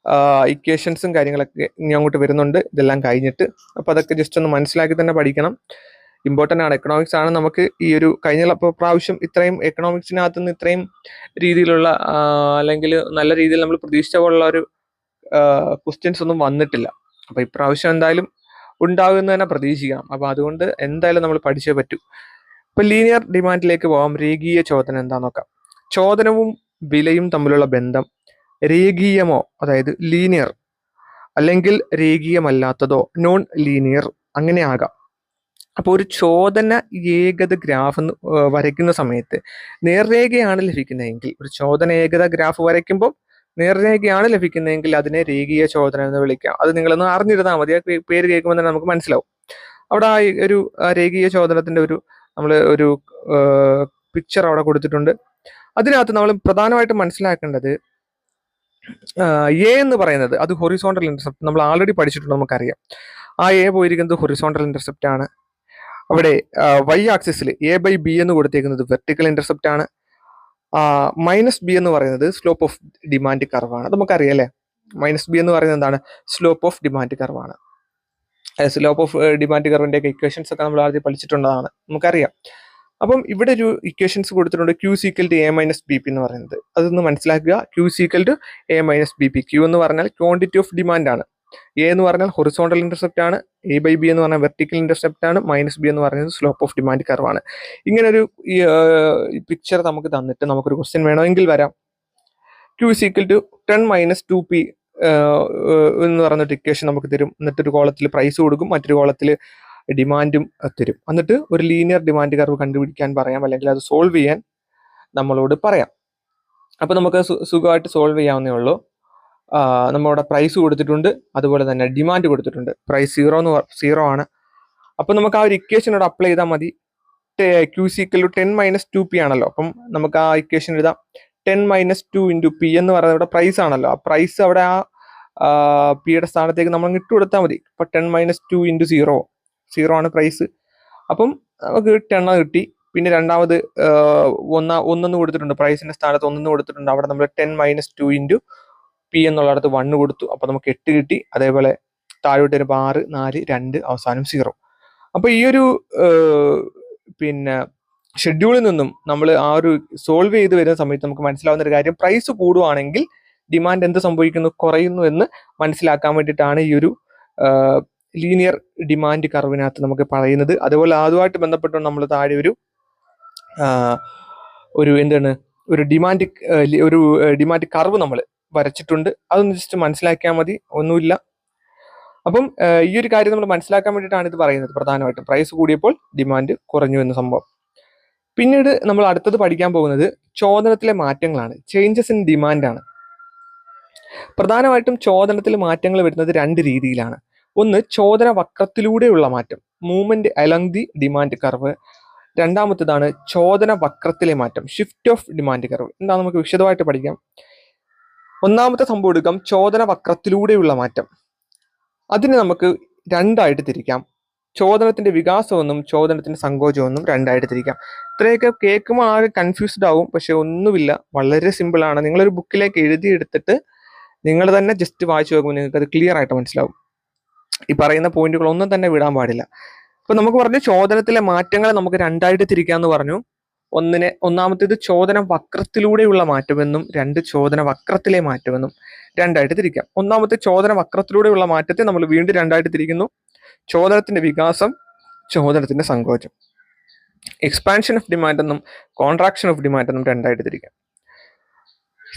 ഇക്വേഷൻസും കാര്യങ്ങളൊക്കെ ഇനി അങ്ങോട്ട് വരുന്നുണ്ട്, ഇതെല്ലാം കഴിഞ്ഞിട്ട്. അപ്പോൾ അതൊക്കെ ജസ്റ്റ് ഒന്ന് മനസ്സിലാക്കി തന്നെ പഠിക്കണം. ഇമ്പോർട്ടൻ്റ് ആണ്. എക്കണോമിക്സ് ആണ് നമുക്ക് ഈ ഒരു കഴിഞ്ഞ പ്രാവശ്യം ഇത്രയും എക്കണോമിക്സിനകത്ത് നിന്ന് ഇത്രയും രീതിയിലുള്ള അല്ലെങ്കിൽ നല്ല രീതിയിൽ നമ്മൾ പ്രതീക്ഷിച്ച പോലുള്ള ഒരു ക്വസ്റ്റ്യൻസ് ഒന്നും വന്നിട്ടില്ല. അപ്പോൾ ഇപ്രാവശ്യം എന്തായാലും ഉണ്ടാകുമെന്ന് തന്നെ പ്രതീക്ഷിക്കാം. അപ്പോൾ അതുകൊണ്ട് എന്തായാലും നമ്മൾ പഠിച്ചേ പറ്റൂ. ഇപ്പൊ ലീനിയർ ഡിമാൻഡിലേക്ക് പോകാം. രേഖീയ ചോദനം എന്താ നോക്കാം. ചോദനവും വിലയും തമ്മിലുള്ള ബന്ധം രേഖീയമോ, അതായത് ലീനിയർ, അല്ലെങ്കിൽ രേഖീയമല്ലാത്തതോ നോൺ ലീനിയർ അങ്ങനെ ആകാം. അപ്പോൾ ഒരു ചോദന ഏകത ഗ്രാഫ് വരയ്ക്കുന്ന സമയത്ത് നേർരേഖയാണ് ലഭിക്കുന്നതെങ്കിൽ, ഒരു ചോദന ഏകത ഗ്രാഫ് വരയ്ക്കുമ്പോൾ നേർരേഖയാണ് ലഭിക്കുന്നതെങ്കിൽ അതിനെ രേഖീയ ചോദന എന്ന് വിളിക്കാം. അത് നിങ്ങളൊന്ന് അറിഞ്ഞിരുന്നാൽ മതി. ആ പേര് കേൾക്കുമ്പോൾ തന്നെ നമുക്ക് മനസ്സിലാവും. അവിടെ ഒരു രേഖീയ ചോദനത്തിന്റെ നമ്മൾ ഒരു പിക്ചർ അവിടെ കൊടുത്തിട്ടുണ്ട്. അതിനകത്ത് നമ്മൾ പ്രധാനമായിട്ടും മനസ്സിലാക്കേണ്ടത് എ എന്ന് പറയുന്നത് അത് ഹൊറിസോണ്ടൽ ഇന്റർസെപ്റ്റ്. നമ്മൾ ആൾറെഡി പഠിച്ചിട്ടുണ്ട്, നമുക്കറിയാം. ആ എ പോയിരിക്കുന്നത് ഹൊറിസോണ്ടൽ ഇന്റർസെപ്റ്റ് ആണ്. അവിടെ വൈ ആക്സിസിൽ A/B എന്ന് കൊടുത്തേക്കുന്നത് വെർട്ടിക്കൽ ഇന്റർസെപ്റ്റ് ആണ്. -B എന്ന് പറയുന്നത് സ്ലോപ്പ് ഓഫ് ഡിമാൻഡ് കർവാണ്. നമുക്കറിയാം അല്ലേ, -B എന്ന് പറയുന്നത് എന്താണ്? സ്ലോപ്പ് ഓഫ് ഡിമാൻഡ് കർവാണ്. സ്ലോപ്പ് ഓഫ് ഡിമാൻഡ് കർവിന്റെ ഒക്കെ ഇക്വേഷൻസ് ഒക്കെ നമ്മൾ ആദ്യം പഠിച്ചിട്ടുള്ളതാണ്, നമുക്കറിയാം. അപ്പം ഇവിടെ ഒരു ഇക്വേഷൻസ് കൊടുത്തിട്ടുണ്ട്, Q=A-BP എന്ന് പറയുന്നത്. അതൊന്ന് മനസ്സിലാക്കുക. Q=A-BP. Q എന്ന് പറഞ്ഞാൽ ക്വാണ്ടിറ്റി ഓഫ് ഡിമാൻഡ് ആണ്. A എന്ന് പറഞ്ഞാൽ ഹൊറിസോണ്ടൽ ഇന്റർസെപ്റ്റ് ആണ്. A/B എന്ന് പറഞ്ഞാൽ വെർട്ടിക്കൽ ഇന്റർസെപ്റ്റ് ആണ്. -B എന്ന് പറയുന്നത് സ്ലോപ്പ് ഓഫ് ഡിമാൻഡ് കർവാണ്. ഇങ്ങനെ ഒരു പിക്ചർ നമുക്ക് തന്നിട്ട് നമുക്കൊരു ക്വസ്റ്റ്യൻ വേണമെങ്കിൽ വരാം. Q=10 - 2P എന്ന് പറഞ്ഞിട്ട് ഇക്വേഷൻ നമുക്ക് തരും. എന്നിട്ടൊരു കോളത്തിൽ പ്രൈസ് കൊടുക്കും, മറ്റൊരു കോളത്തിൽ ഡിമാൻഡും തരും. എന്നിട്ട് ഒരു ലീനിയർ ഡിമാൻഡ് കർവ് കണ്ടുപിടിക്കാൻ പറയാം, അല്ലെങ്കിൽ അത് സോൾവ് ചെയ്യാൻ നമ്മളോട് പറയാം. അപ്പൊ നമുക്ക് സുഖമായിട്ട് സോൾവ് ചെയ്യാവുന്നേ ഉള്ളൂ. നമ്മളുടെ പ്രൈസ് കൊടുത്തിട്ടുണ്ട്, അതുപോലെ തന്നെ ഡിമാൻഡ് കൊടുത്തിട്ടുണ്ട്. പ്രൈസ് 0 ആണ്. അപ്പൊ നമുക്ക് ആ ഒരു ഇക്വേഷനോട് അപ്ലൈ ചെയ്താൽ മതി. Q=10 - 2P ആണല്ലോ. അപ്പം നമുക്ക് ആ ഇക്വേഷൻ എഴുതാം. 10 - 2 × P എന്ന് പറയുന്നത് ഇവിടെ പ്രൈസ് ആണല്ലോ. ആ പ്രൈസ് അവിടെ ആ പിയുടെ സ്ഥാനത്തേക്ക് നമ്മൾ ഇട്ട് കൊടുത്താൽ മതി. ഇപ്പൊ 10 - 2 × 0 ആണ് പ്രൈസ്. അപ്പം നമുക്ക് 10 കിട്ടി. പിന്നെ രണ്ടാമത് ഒന്നെന്ന് കൊടുത്തിട്ടുണ്ട്, പ്രൈസിന്റെ സ്ഥാനത്ത് 1 കൊടുത്തിട്ടുണ്ട്. അവിടെ നമ്മൾ 10 - 2 × P എന്നുള്ളടത്ത് 1 കൊടുത്തു. അപ്പൊ നമുക്ക് 8 കിട്ടി. അതേപോലെ താഴോട്ട് വരുമ്പോൾ 6, 4, 2, അവസാനം 0. അപ്പൊ ഈ ഒരു പിന്നെ ഷെഡ്യൂളിൽ നിന്നും നമ്മൾ ആ ഒരു സോൾവ് ചെയ്ത് വരുന്ന സമയത്ത് നമുക്ക് മനസ്സിലാവുന്ന ഒരു കാര്യം, പ്രൈസ് കൂടുവാണെങ്കിൽ ഡിമാൻഡ് എന്ത് സംഭവിക്കുന്നു? കുറയുന്നു എന്ന് മനസ്സിലാക്കാൻ വേണ്ടിയിട്ടാണ് ഈ ഒരു ലീനിയർ ഡിമാൻഡ് കർവിനകത്ത് നമുക്ക് പറയുന്നത്. അതുപോലെ അതുമായിട്ട് ബന്ധപ്പെട്ട് നമ്മൾ താഴെ ഒരു എന്താണ് ഒരു ഡിമാൻഡ് കർവ് നമ്മൾ വരച്ചിട്ടുണ്ട്. അതൊന്ന് ജസ്റ്റ് മനസ്സിലാക്കിയാൽ മതി, ഒന്നുമില്ല. അപ്പം ഈ ഒരു കാര്യം നമ്മൾ മനസ്സിലാക്കാൻ വേണ്ടിയിട്ടാണ് ഇത് പറയുന്നത്. പ്രധാനമായിട്ടും പ്രൈസ് കൂടിയപ്പോൾ ഡിമാൻഡ് കുറഞ്ഞു എന്ന സംഭവം. പിന്നീട് നമ്മൾ അടുത്തത് പഠിക്കാൻ പോകുന്നത് ചോദനത്തിലെ മാറ്റങ്ങളാണ്, ചേഞ്ചസ് ഇൻ ഡിമാൻഡ് ആണ്. പ്രധാനമായിട്ടും ചോദനത്തിൽ മാറ്റങ്ങൾ വരുന്നത് 2 രീതിയിലാണ്. ഒന്ന്, ചോദന വക്രത്തിലൂടെയുള്ള മാറ്റം, movement along the demand curve. രണ്ടാമത്തേതാണ് ചോദന വക്രത്തിലെ മാറ്റം, ഷിഫ്റ്റ് ഓഫ് ഡിമാൻഡ് കർവ്. എന്താ, നമുക്ക് വിശദമായിട്ട് പഠിക്കാം. ഒന്നാമത്തെ സംഭവം എടുക്കാം, ചോദന വക്രത്തിലൂടെയുള്ള മാറ്റം. അതിന് നമുക്ക് 2 ആയിട്ട് തിരിക്കാം. ചോദനത്തിന്റെ വികാസമെന്നും ചോദനത്തിന്റെ സങ്കോചമെന്നും 2 ആയിട്ട് തിരിക്കാം. ഇത്രയൊക്കെ കേൾക്കുമ്പോൾ ആകെ കൺഫ്യൂസ്ഡ് ആവും, പക്ഷെ ഒന്നുമില്ല, വളരെ സിമ്പിൾ ആണ്. നിങ്ങളൊരു ബുക്കിലേക്ക് എഴുതിയെടുത്തിട്ട് നിങ്ങൾ തന്നെ ജസ്റ്റ് വായിച്ചു നോക്കുമ്പോൾ നിങ്ങൾക്ക് അത് ക്ലിയർ ആയിട്ട് മനസ്സിലാവും. ഈ പറയുന്ന പോയിന്റുകൾ ഒന്നും തന്നെ വിടാൻ പാടില്ല. ഇപ്പൊ നമുക്ക് പറഞ്ഞു ചോദനത്തിലെ മാറ്റങ്ങളെ നമുക്ക് 2 ആയിട്ട് തിരിക്കാന്ന് പറഞ്ഞു. ഒന്നാമത്തേത് ചോദന വക്രത്തിലൂടെയുള്ള മാറ്റമെന്നും 2 ചോദന വക്രത്തിലെ മാറ്റമെന്നും 2 ആയിട്ട് തിരിക്കാം. ഒന്നാമത്തെ ചോദന വക്രത്തിലൂടെയുള്ള മാറ്റത്തെ നമ്മൾ വീണ്ടും 2 ആയിട്ട് തിരിക്കുന്നു. ചോദനത്തിന്റെ വികാസം, ചോദനത്തിന്റെ സങ്കോചം. എക്സ്പാൻഷൻ ഓഫ് ഡിമാൻഡ് എന്നും കോൺട്രാക്ഷൻ ഓഫ് ഡിമാൻഡ് എന്നും 2 ആയിട്ട് തിരിക്കാം.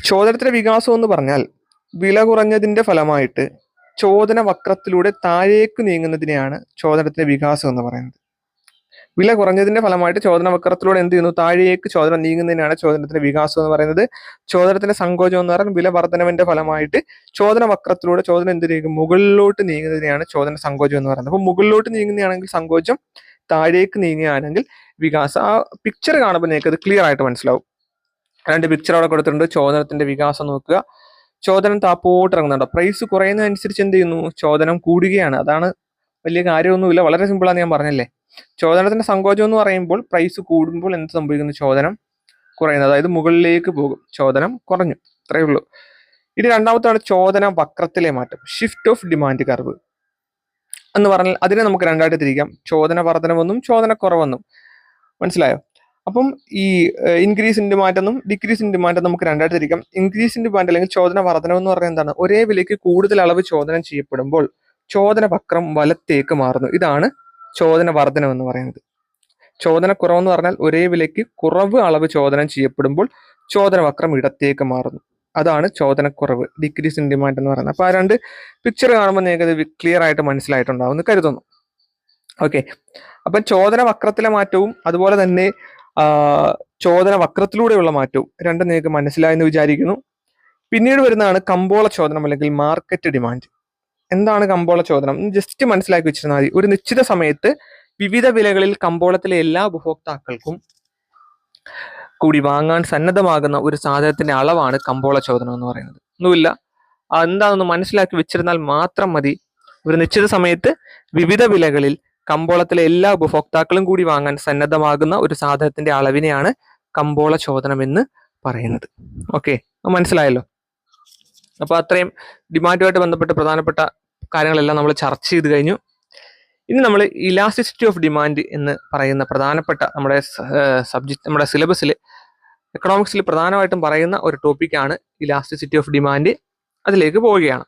ചോദനത്തിന്റെ വികാസം എന്ന് പറഞ്ഞാൽ വില കുറഞ്ഞതിന്റെ ഫലമായിട്ട് ചോദന വക്രത്തിലൂടെ താഴേക്ക് നീങ്ങുന്നതിനെയാണ് ചോദനത്തിന്റെ വികാസം എന്ന് പറയുന്നത്. വില കുറഞ്ഞതിന്റെ ഫലമായിട്ട് ചോദന വക്രത്തിലൂടെ എന്ത് ചെയ്യുന്നു? താഴേക്ക് ചോദന നീങ്ങുന്നതിനാണ് ചോദനത്തിന്റെ വികാസം എന്ന് പറയുന്നത്. ചോദനത്തിന്റെ സങ്കോചം എന്ന് പറഞ്ഞാൽ വില വർധനവിന്റെ ഫലമായിട്ട് ചോദന വക്രത്തിലൂടെ ചോദന എന്തിനേക്കും? മുകളിലോട്ട് നീങ്ങുന്നതിനെയാണ് ചോദന സങ്കോചം എന്ന് പറയുന്നത്. അപ്പൊ മുകളിലോട്ട് നീങ്ങുന്നതാണെങ്കിൽ സങ്കോചം, താഴേക്ക് നീങ്ങുകയാണെങ്കിൽ വികാസം. ആ പിക്ചർ കാണുമ്പോൾ നിങ്ങൾക്ക് അത് ക്ലിയർ ആയിട്ട് മനസ്സിലാവും. 2 പിക്ചർ അവിടെ കൊടുത്തിട്ടുണ്ട്. ചോദനത്തിന്റെ വികാസം നോക്കുക. ചോദനം താപ്പോട്ട് ഇറങ്ങുന്നുണ്ടോ? പ്രൈസ് കുറയുന്നതനുസരിച്ച് എന്ത് ചെയ്യുന്നു? ചോദനം കൂടുകയാണ്. അതാണ്, വലിയ കാര്യമൊന്നുമില്ല, വളരെ സിമ്പിളാന്ന് ഞാൻ പറഞ്ഞല്ലേ. ചോദനത്തിന്റെ സങ്കോചം എന്ന് പറയുമ്പോൾ പ്രൈസ് കൂടുമ്പോൾ എന്ത് സംഭവിക്കുന്നു? ചോദനം കുറയുന്നത്, അതായത് മുകളിലേക്ക് പോകും, ചോദനം കുറഞ്ഞു, അത്രയേ ഉള്ളൂ. ഇത് രണ്ടാമത്താണ് ചോദന വക്രത്തിലെ മാറ്റം, ഷിഫ്റ്റ് ഓഫ് ഡിമാൻഡ് കർവ് എന്ന് പറഞ്ഞാൽ അതിനെ നമുക്ക് 2 ആയിട്ട് തിരിക്കാം. ചോദന വർധനമെന്നും ചോദന കുറവെന്നും. മനസ്സിലായോ? അപ്പം ഈ ഇൻക്രീസ് ഇൻ ഡിമാൻഡ് എന്നും ഡിക്രീസ് ഇൻ ഡിമാൻഡ് നമുക്ക് 2 ആയിട്ട് തിരിക്കാം. ഇൻക്രീസ് ഇൻ ഡിമാൻഡ് അല്ലെങ്കിൽ ചോദന വർധനം എന്ന് പറഞ്ഞാൽ എന്താണ്? ഒരേ വിലയ്ക്ക് കൂടുതൽ അളവ് ചോദനം ചെയ്യപ്പെടുമ്പോൾ ചോദന വക്രം വലത്തേക്ക് മാറുന്നു. ഇതാണ് ചോദന വർധനം എന്ന് പറയുന്നത്. ചോദന കുറവെന്ന് പറഞ്ഞാൽ ഒരേ വിലയ്ക്ക് കുറവ് അളവ് ചോദനം ചെയ്യപ്പെടുമ്പോൾ ചോദന വക്രം ഇടത്തേക്ക് മാറുന്നു. അതാണ് ചോദനക്കുറവ്, ഡിക്രീസ് ഇൻ ഡിമാൻഡ് എന്ന് പറയുന്നത്. അപ്പൊ ആ 2 പിക്ചർ കാണുമ്പോൾ നിങ്ങൾക്ക് ഇത് ക്ലിയർ ആയിട്ട് മനസ്സിലായിട്ടുണ്ടാവും എന്ന് കരുതുന്നു. ഓക്കെ, അപ്പൊ ചോദന വക്രത്തിലെ മാറ്റവും അതുപോലെ തന്നെ ചോദന വക്രത്തിലൂടെയുള്ള മാറ്റവും 2 നിങ്ങൾക്ക് മനസ്സിലായെന്ന് വിചാരിക്കുന്നു. പിന്നീട് വരുന്നതാണ് കമ്പോള ചോദനം അല്ലെങ്കിൽ മാർക്കറ്റ് ഡിമാൻഡ്. എന്താണ് കമ്പോള ചോദനം? ജസ്റ്റ് മനസ്സിലാക്കി വെച്ചിരുന്നാൽ മതി. ഒരു നിശ്ചിത സമയത്ത് വിവിധ വിലകളിൽ കമ്പോളത്തിലെ എല്ലാ ഉപഭോക്താക്കൾക്കും കൂടി വാങ്ങാൻ സന്നദ്ധമാകുന്ന ഒരു സാധനത്തിന്റെ അളവാണ് കമ്പോള ചോദനം എന്ന് പറയുന്നത്. ഒന്നുമില്ല, എന്താണെന്ന് മനസ്സിലാക്കി വെച്ചിരുന്നാൽ മാത്രം മതി. ഒരു നിശ്ചിത സമയത്ത് വിവിധ വിലകളിൽ കമ്പോളത്തിലെ എല്ലാ ഉപഭോക്താക്കളും കൂടി വാങ്ങാൻ സന്നദ്ധമാകുന്ന ഒരു സാധനത്തിന്റെ അളവിനെയാണ് കമ്പോള ചോദനം എന്ന് പറയുന്നത്. ഓക്കെ, മനസ്സിലായല്ലോ. അപ്പൊ അത്രയും ഡിമാൻഡുമായിട്ട് ബന്ധപ്പെട്ട് പ്രധാനപ്പെട്ട കാര്യങ്ങളെല്ലാം നമ്മൾ ചർച്ച ചെയ്ത് കഴിഞ്ഞു. ഇനി നമ്മൾ ഇലാസ്റ്റിസിറ്റി ഓഫ് ഡിമാൻഡ് എന്ന് പറയുന്ന പ്രധാനപ്പെട്ട നമ്മുടെ നമ്മുടെ സിലബസിൽ എക്കണോമിക്സിൽ പ്രധാനമായിട്ടും പറയുന്ന ഒരു ടോപ്പിക്കാണ് ഇലാസ്റ്റിസിറ്റി ഓഫ് ഡിമാൻഡ്. അതിലേക്ക് പോവുകയാണ്.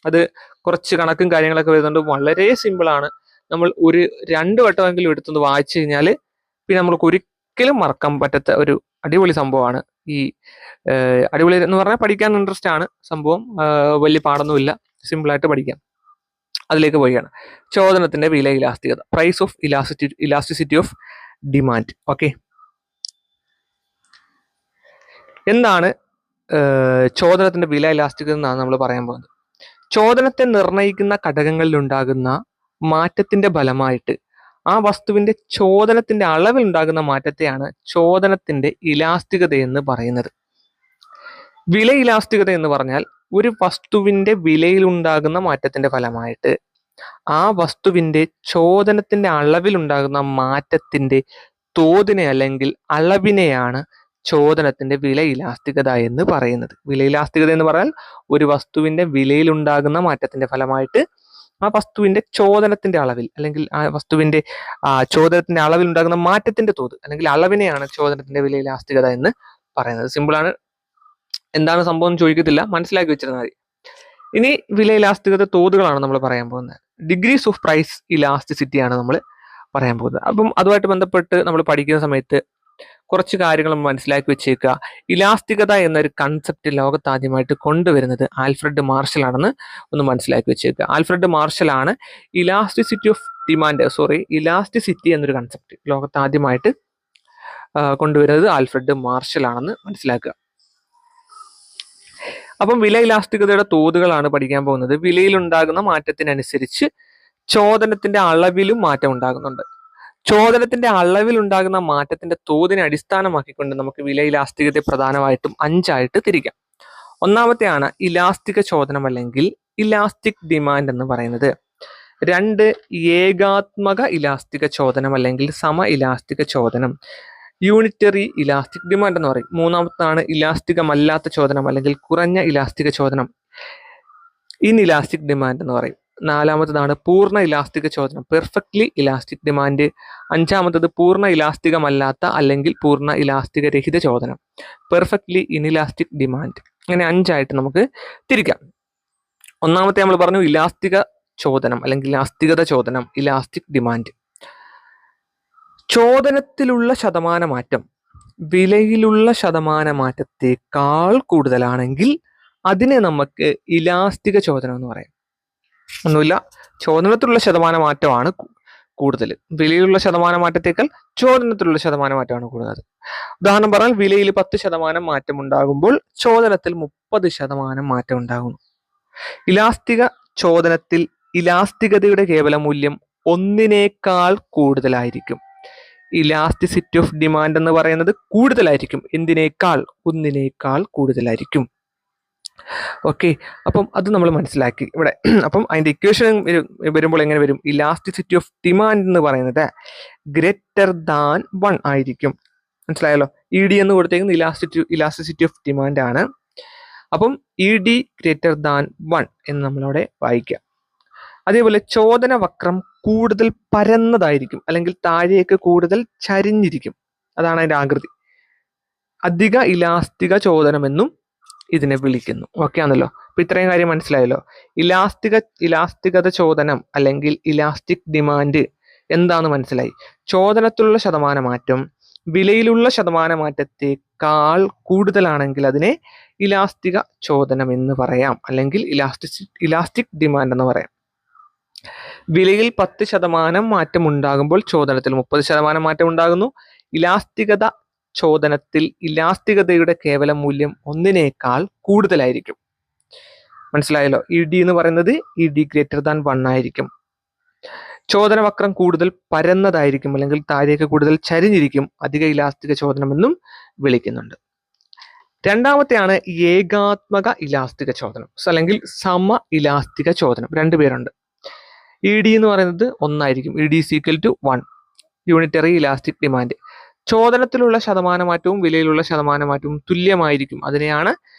അത് കുറച്ച് കണക്കും കാര്യങ്ങളൊക്കെ വരുന്നുണ്ട്. വളരെ സിമ്പിളാണ്. നമ്മൾ ഒരു 2 വട്ടമെങ്കിലും എടുത്തൊന്ന് വായിച്ചു കഴിഞ്ഞാൽ പിന്നെ നമ്മൾക്ക് ഒരിക്കലും മറക്കാൻ പറ്റാത്ത ഒരു അടിപൊളി സംഭവമാണ്. ഈ അടിപൊളി എന്ന് പറഞ്ഞാൽ പഠിക്കാൻ ഇൻട്രസ്റ്റ് ആണ് സംഭവം. വലിയ പാടൊന്നുമില്ല, സിമ്പിളായിട്ട് പഠിക്കാം. അതിലേക്ക് പോവുകയാണ്. ചോദനത്തിന്റെ വില ഇലാസ്തികത, price of elasticity of demand. Okay, എന്താണ് ചോദനത്തിന്റെ വില ഇലാസ്തികത എന്നാണ് നമ്മൾ പറയാൻ പോകുന്നത്. ചോദനത്തെ നിർണ്ണയിക്കുന്ന ഘടകങ്ങളിൽ ഉണ്ടാകുന്ന മാറ്റത്തിന്റെ ഫലമായിട്ട് ആ വസ്തുവിന്റെ ചോദനത്തിന്റെ അളവിൽ ഉണ്ടാകുന്ന മാറ്റത്തെയാണ് ചോദനത്തിന്റെ ഇലാസ്തികത എന്ന് പറയുന്നത്. വില ഇലാസ്തികത എന്ന് പറഞ്ഞാൽ ഒരു വസ്തുവിന്റെ വിലയിലുണ്ടാകുന്ന മാറ്റത്തിന്റെ ഫലമായിട്ട് ആ വസ്തുവിന്റെ ചോദനത്തിന്റെ അളവിലുണ്ടാകുന്ന മാറ്റത്തിന്റെ തോതിനെ അല്ലെങ്കിൽ അളവിനെയാണ് ചോദനത്തിന്റെ വില ഇലാസ്തികത എന്ന് പറയുന്നത്. വില ഇലാസ്തികത എന്ന് പറഞ്ഞാൽ ഒരു വസ്തുവിന്റെ വിലയിലുണ്ടാകുന്ന മാറ്റത്തിന്റെ ഫലമായിട്ട് ആ വസ്തുവിന്റെ ചോദനത്തിന്റെ അളവിൽ അല്ലെങ്കിൽ ആ വസ്തുവിന്റെ ചോദനത്തിന്റെ അളവിൽ ഉണ്ടാകുന്ന മാറ്റത്തിന്റെ തോത് അല്ലെങ്കിൽ അളവിനെയാണ് ചോദനത്തിന്റെ വില ഇലാസ്തികത എന്ന് പറയുന്നത്. സിമ്പിളാണ്. എന്താണ് സംഭവം ചോദിക്കത്തില്ല, മനസ്സിലാക്കി വെച്ചിരുന്നാൽ മതി. ഇനി വില ഇലാസ്തികത തോതുകളാണ് നമ്മൾ പറയാൻ പോകുന്നത്. ഡിഗ്രീസ് ഓഫ് പ്രൈസ് ഇലാസ്റ്റിസിറ്റി ആണ് നമ്മൾ പറയാൻ പോകുന്നത്. അപ്പം അതുമായിട്ട് ബന്ധപ്പെട്ട് നമ്മൾ പഠിക്കുന്ന സമയത്ത് കുറച്ച് കാര്യങ്ങൾ മനസ്സിലാക്കി വെച്ചേക്കുക. ഇലാസ്തികത എന്നൊരു കൺസെപ്റ്റ് ലോകത്ത് ആദ്യമായിട്ട് കൊണ്ടുവരുന്നത് ആൽഫ്രഡ് മാർഷൽ ആണെന്ന് ഒന്ന് മനസ്സിലാക്കി വെച്ചേക്കുക. ആൽഫ്രഡ് മാർഷൽ ആണ് ഇലാസ്റ്റിസിറ്റി എന്നൊരു കൺസെപ്റ്റ് ലോകത്ത് ആദ്യമായിട്ട് കൊണ്ടുവരുന്നത് ആൽഫ്രഡ് മാർഷൽ ആണെന്ന് മനസ്സിലാക്കുക. അപ്പം വില ഇലാസ്തികതയുടെ തോതുകളാണ് പഠിക്കാൻ പോകുന്നത്. വിലയിലുണ്ടാകുന്ന മാറ്റത്തിനനുസരിച്ച് ചോദനത്തിന്റെ അളവിലും മാറ്റം ഉണ്ടാകുന്നുണ്ട്. ചോദനത്തിന്റെ അളവിൽ ഉണ്ടാകുന്ന മാറ്റത്തിന്റെ തോതിനെ അടിസ്ഥാനമാക്കിക്കൊണ്ട് നമുക്ക് വില ഇലാസ്തികതയെ പ്രധാനമായിട്ടും 5 തിരിക്കാം. ഒന്നാമത്തെയാണ് ഇലാസ്തിക ചോദനം അല്ലെങ്കിൽ ഇലാസ്റ്റിക് ഡിമാൻഡ് എന്ന് പറയുന്നത്. 2 ഏകാത്മക ഇലാസ്തിക ചോദനം അല്ലെങ്കിൽ സമ ഇലാസ്തിക ചോദനം, യൂണിറ്ററി ഇലാസ്റ്റിക് ഡിമാൻഡ് എന്ന് പറയും. മൂന്നാമത്താണ് ഇലാസ്തികമല്ലാത്ത ചോദനം അല്ലെങ്കിൽ കുറഞ്ഞ ഇലാസ്തിക ചോദനം, ഇൻഇലാസ്റ്റിക് ഡിമാൻഡ് എന്ന് പറയും. 4മത്തതാണ് പൂർണ്ണ ഇലാസ്തിക ചോദനം, പെർഫെക്റ്റ്ലി ഇലാസ്റ്റിക് ഡിമാൻഡ്. 5മത്തത് പൂർണ്ണ ഇലാസ്തികമല്ലാത്ത അല്ലെങ്കിൽ പൂർണ്ണ ഇലാസ്തിക രഹിത ചോദനം, പെർഫെക്റ്റ്ലി ഇൻഇലാസ്റ്റിക് ഡിമാൻഡ്. അങ്ങനെ 5 നമുക്ക് തിരിക്കാം. ഒന്നാമത്തെ നമ്മൾ പറഞ്ഞു ഇലാസ്തിക ചോദനം അല്ലെങ്കിൽ ഇലാസ്തികത ചോദനം, ഇലാസ്റ്റിക് ഡിമാൻഡ്. ചോദനത്തിലുള്ള ശതമാനമാറ്റം വിലയിലുള്ള ശതമാനമാറ്റത്തേക്കാൾ കൂടുതലാണെങ്കിൽ അതിനെ നമുക്ക് ഇലാസ്തിക ചോദനം എന്ന് പറയാം. ഒന്നുമില്ല, ചോദനത്തിലുള്ള ശതമാനമാറ്റമാണ് കൂടുതൽ, വിലയിലുള്ള ശതമാനമാറ്റത്തേക്കാൾ ചോദനത്തിലുള്ള ശതമാനമാറ്റമാണ് കൂടുതൽ. ഉദാഹരണം പറഞ്ഞാൽ വിലയിൽ 10% മാറ്റം ഉണ്ടാകുമ്പോൾ ചോദനത്തിൽ 30% മാറ്റം ഉണ്ടാകുന്നു. ഇലാസ്തിക ചോദനത്തിൽ ഇലാസ്തികതയുടെ കേവല മൂല്യം 1 കൂടുതലായിരിക്കും. ഇലാസ്റ്റിസിറ്റി ഓഫ് ഡിമാൻഡ് എന്ന് പറയുന്നത് കൂടുതലായിരിക്കും. എന്തിനേക്കാൾ? 1 കൂടുതലായിരിക്കും. ഓക്കെ, അപ്പം അത് നമ്മൾ മനസ്സിലാക്കി ഇവിടെ. അപ്പം അതിന്റെ ഇക്വേഷൻ വരുമ്പോൾ എങ്ങനെ വരും? ഇലാസ്റ്റിസിറ്റി ഓഫ് ഡിമാൻഡ് എന്ന് പറയുന്നത് ഗ്രേറ്റർ ദാൻ 1 ആയിരിക്കും. മനസ്സിലായല്ലോ? ഇ ഡി എന്ന് കൊടുത്തേക്കുന്നത് ഇലാസ്റ്റിസിറ്റി ഓഫ് ഡിമാൻഡ് ആണ്. അപ്പം ഇ ഡി ഗ്രേറ്റർ ദാൻ 1 എന്ന് നമ്മളവിടെ വായിക്കാം. അതേപോലെ ചോദന വക്രം കൂടുതൽ പരന്നതായിരിക്കും അല്ലെങ്കിൽ താഴേക്ക് കൂടുതൽ ചരിഞ്ഞിരിക്കും. അതാണ് അതിന്റെ ആകൃതി. അധിക ഇലാസ്തിക ചോദനമെന്നും ഇതിനെ വിളിക്കുന്നു. ഓക്കെ ആണല്ലോ? അപ്പൊ ഇത്രയും കാര്യം മനസ്സിലായല്ലോ. ഇലാസ്തികത ചോദനം അല്ലെങ്കിൽ ഇലാസ്റ്റിക് ഡിമാൻഡ് എന്താന്ന് മനസ്സിലായി. ചോദനത്തിലുള്ള ശതമാനമാറ്റം വിലയിലുള്ള ശതമാനമാറ്റത്തേക്കാൾ കൂടുതലാണെങ്കിൽ അതിനെ ഇലാസ്തിക ചോദനം എന്ന് പറയാം അല്ലെങ്കിൽ ഇലാസ്റ്റിക് ഡിമാൻഡ് എന്ന് പറയാം. വിലയിൽ 10% മാറ്റം ഉണ്ടാകുമ്പോൾ ചോദനത്തിൽ 30% മാറ്റം ഉണ്ടാകുന്നു. ഇലാസ്തികത ചോദനത്തിൽ ഇലാസ്തികതയുടെ കേവല മൂല്യം 1 കൂടുതലായിരിക്കും. മനസ്സിലായല്ലോ? ഇ ഡി എന്ന് പറയുന്നത് ഇ ഡി ഗ്രേറ്റർ ദാൻ 1 ആയിരിക്കും. ചോദന വക്രം കൂടുതൽ പരന്നതായിരിക്കും അല്ലെങ്കിൽ താഴേക്ക് കൂടുതൽ ചരിഞ്ഞിരിക്കും. അധിക ഇലാസ്തിക ചോദനമെന്നും വിളിക്കുന്നുണ്ട്. രണ്ടാമത്തെയാണ് ഏകാത്മക ഇലാസ്തിക ചോദനം അല്ലെങ്കിൽ സമ ഇലാസ്തിക ചോദനം. 2 പേരുണ്ട്. ഇ ഡി എന്ന് പറയുന്നത് 1 ആയിരിക്കും. E D is equal to 1, unitary elastic demand. ചോദനത്തിലുള്ള ശതമാനമാറ്റവും വിലയിലുള്ള ശതമാനമാറ്റവും തുല്യമായിരിക്കും. അതിനെയാണ്